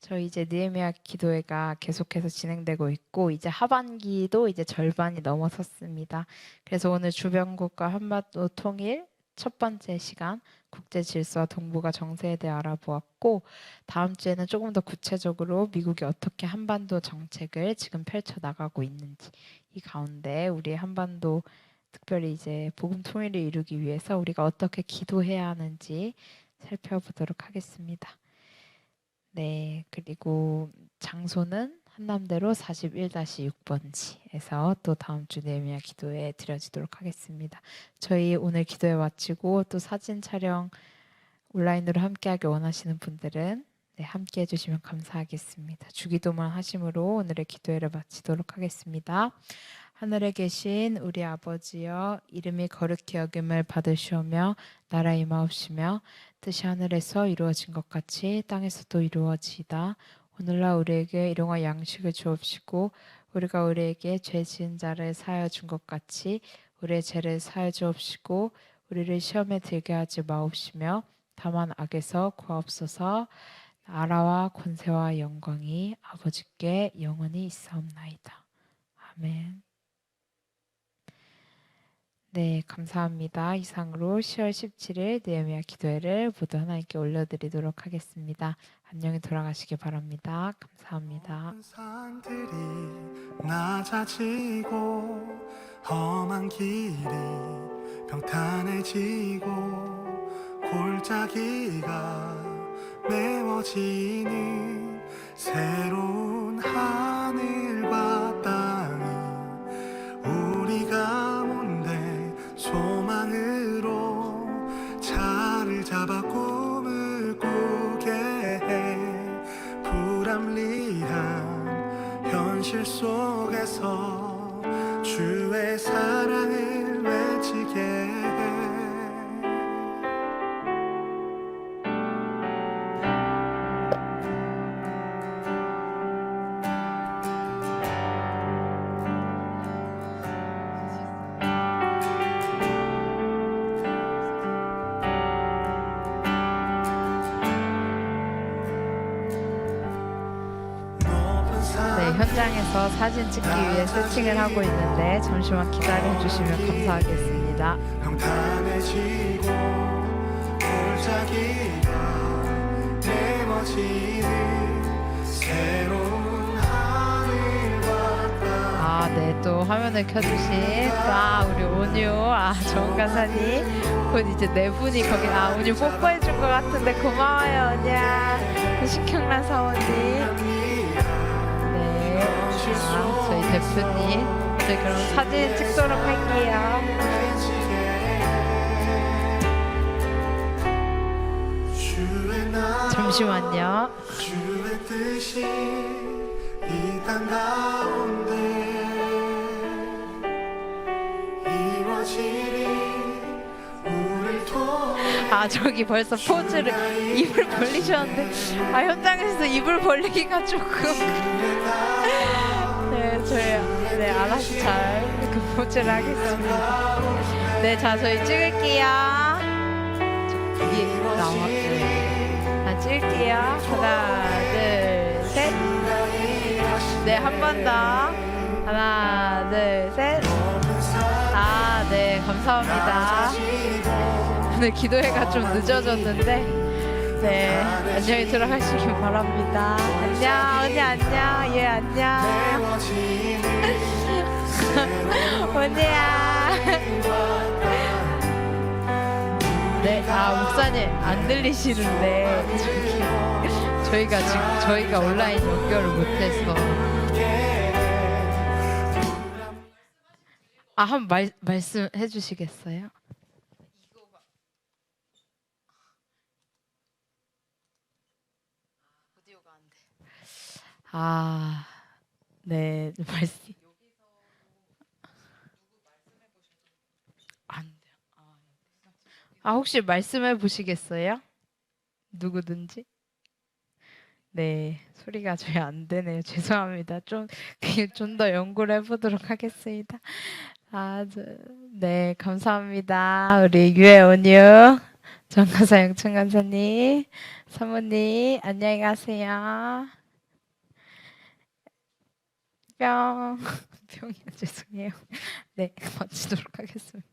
저희 이제 느헤미야 기도회가 계속해서 진행되고 있고 이제 하반기도 이제 절반이 넘어섰습니다. 그래서 오늘 주변국과 한반도 통일 첫 번째 시간 국제 질서와 동북아 정세에 대해 알아보았고, 다음 주에는 조금 더 구체적으로 미국이 어떻게 한반도 정책을 지금 펼쳐 나가고 있는지, 이 가운데 우리 한반도 특별히 이제 복음 통일을 이루기 위해서 우리가 어떻게 기도해야 하는지 살펴보도록 하겠습니다. 네, 그리고 장소는 한남대로 41-6번지에서 또 다음 주 네헤미야 기도회 드려지도록 하겠습니다. 저희 오늘 기도회 마치고 또 사진 촬영 온라인으로 함께하기 원하시는 분들은 함께 해주시면 감사하겠습니다. 주기도만 하심으로 오늘의 기도회를 마치도록 하겠습니다. 하늘에 계신 우리 아버지여, 이름이 거룩히 여김을 받으시오며 나라 임하옵시며 뜻이 하늘에서 이루어진 것 같이 땅에서도 이루어지이다. 오늘날 우리에게 일용할 양식을 주옵시고 우리가 우리에게 죄 지은 자를 사하여 준 것 같이 우리의 죄를 사하여 주옵시고 우리를 시험에 들게 하지 마옵시며 다만 악에서 구하옵소서. 나라와 권세와 영광이 아버지께 영원히 있사옵나이다. 아멘. 네, 감사합니다. 이상으로 10월 17일 네헤미야 기도회를 모두 하나님께 올려드리도록 하겠습니다. 안녕히 돌아가시기 바랍니다. 감사합니다. 산들이 낮아지고 험한 길이 평탄해지고 골짜기가 메워지는 새로운 하늘과 땅이 우리 가운데 소망으로 자를 잡아 꿈을 꾸게 해. 불합리한 현실 속에서 주의 사랑을 외치게 해. 현장에서 사진 찍기 위해 세팅을 하고 있는데 잠시만 기다려 주시면 감사하겠습니다. 평탄해지고 골짜기가 메워지는 새로운 하늘과 땅. 네, 또 화면을 켜주신 우리 온유, 정은 간사님, 곧 이제 네 분이 거기 온유 뽀뽀해준 것 같은데 고마워요, 온유야. 신경란 사원님. 저희 대표님, 저희 그럼 사진 찍도록 할게요. 잠시만요. 주의 뜻이 이 땅 가운데 이루어지리. 우릴 통해 저기 벌써 포즈를 입을 벌리셨는데 현장에서 입을 벌리기가 조금 저희 알아서 잘 그 포즈를 하겠습니다. 네, 자 저희 찍을게요. 여기 나왔어요. 찍을게요. 하나, 둘, 셋. 네, 한 번 더. 하나, 둘, 셋. 네, 감사합니다. 오늘 기도회가 좀 늦어졌는데 네, 안녕히 들어가시길 바랍니다. 안녕, 언니 안녕, 얘 안녕. 언니야. 네, 목사님 안 들리시는데 저희가 온라인 연결을 못해서 한번 말씀해 주시겠어요? 네, 말씀. 안 돼요. 혹시 말씀해 보시겠어요? 누구든지? 네, 소리가 저희 안 되네요. 죄송합니다. 좀 더 연구를 해보도록 하겠습니다. 네, 감사합니다. 우리 유해온유, 정가사 영천간사님, 사모님, 안녕히 가세요. 병이요. 죄송해요. 네, 마치도록 하겠습니다.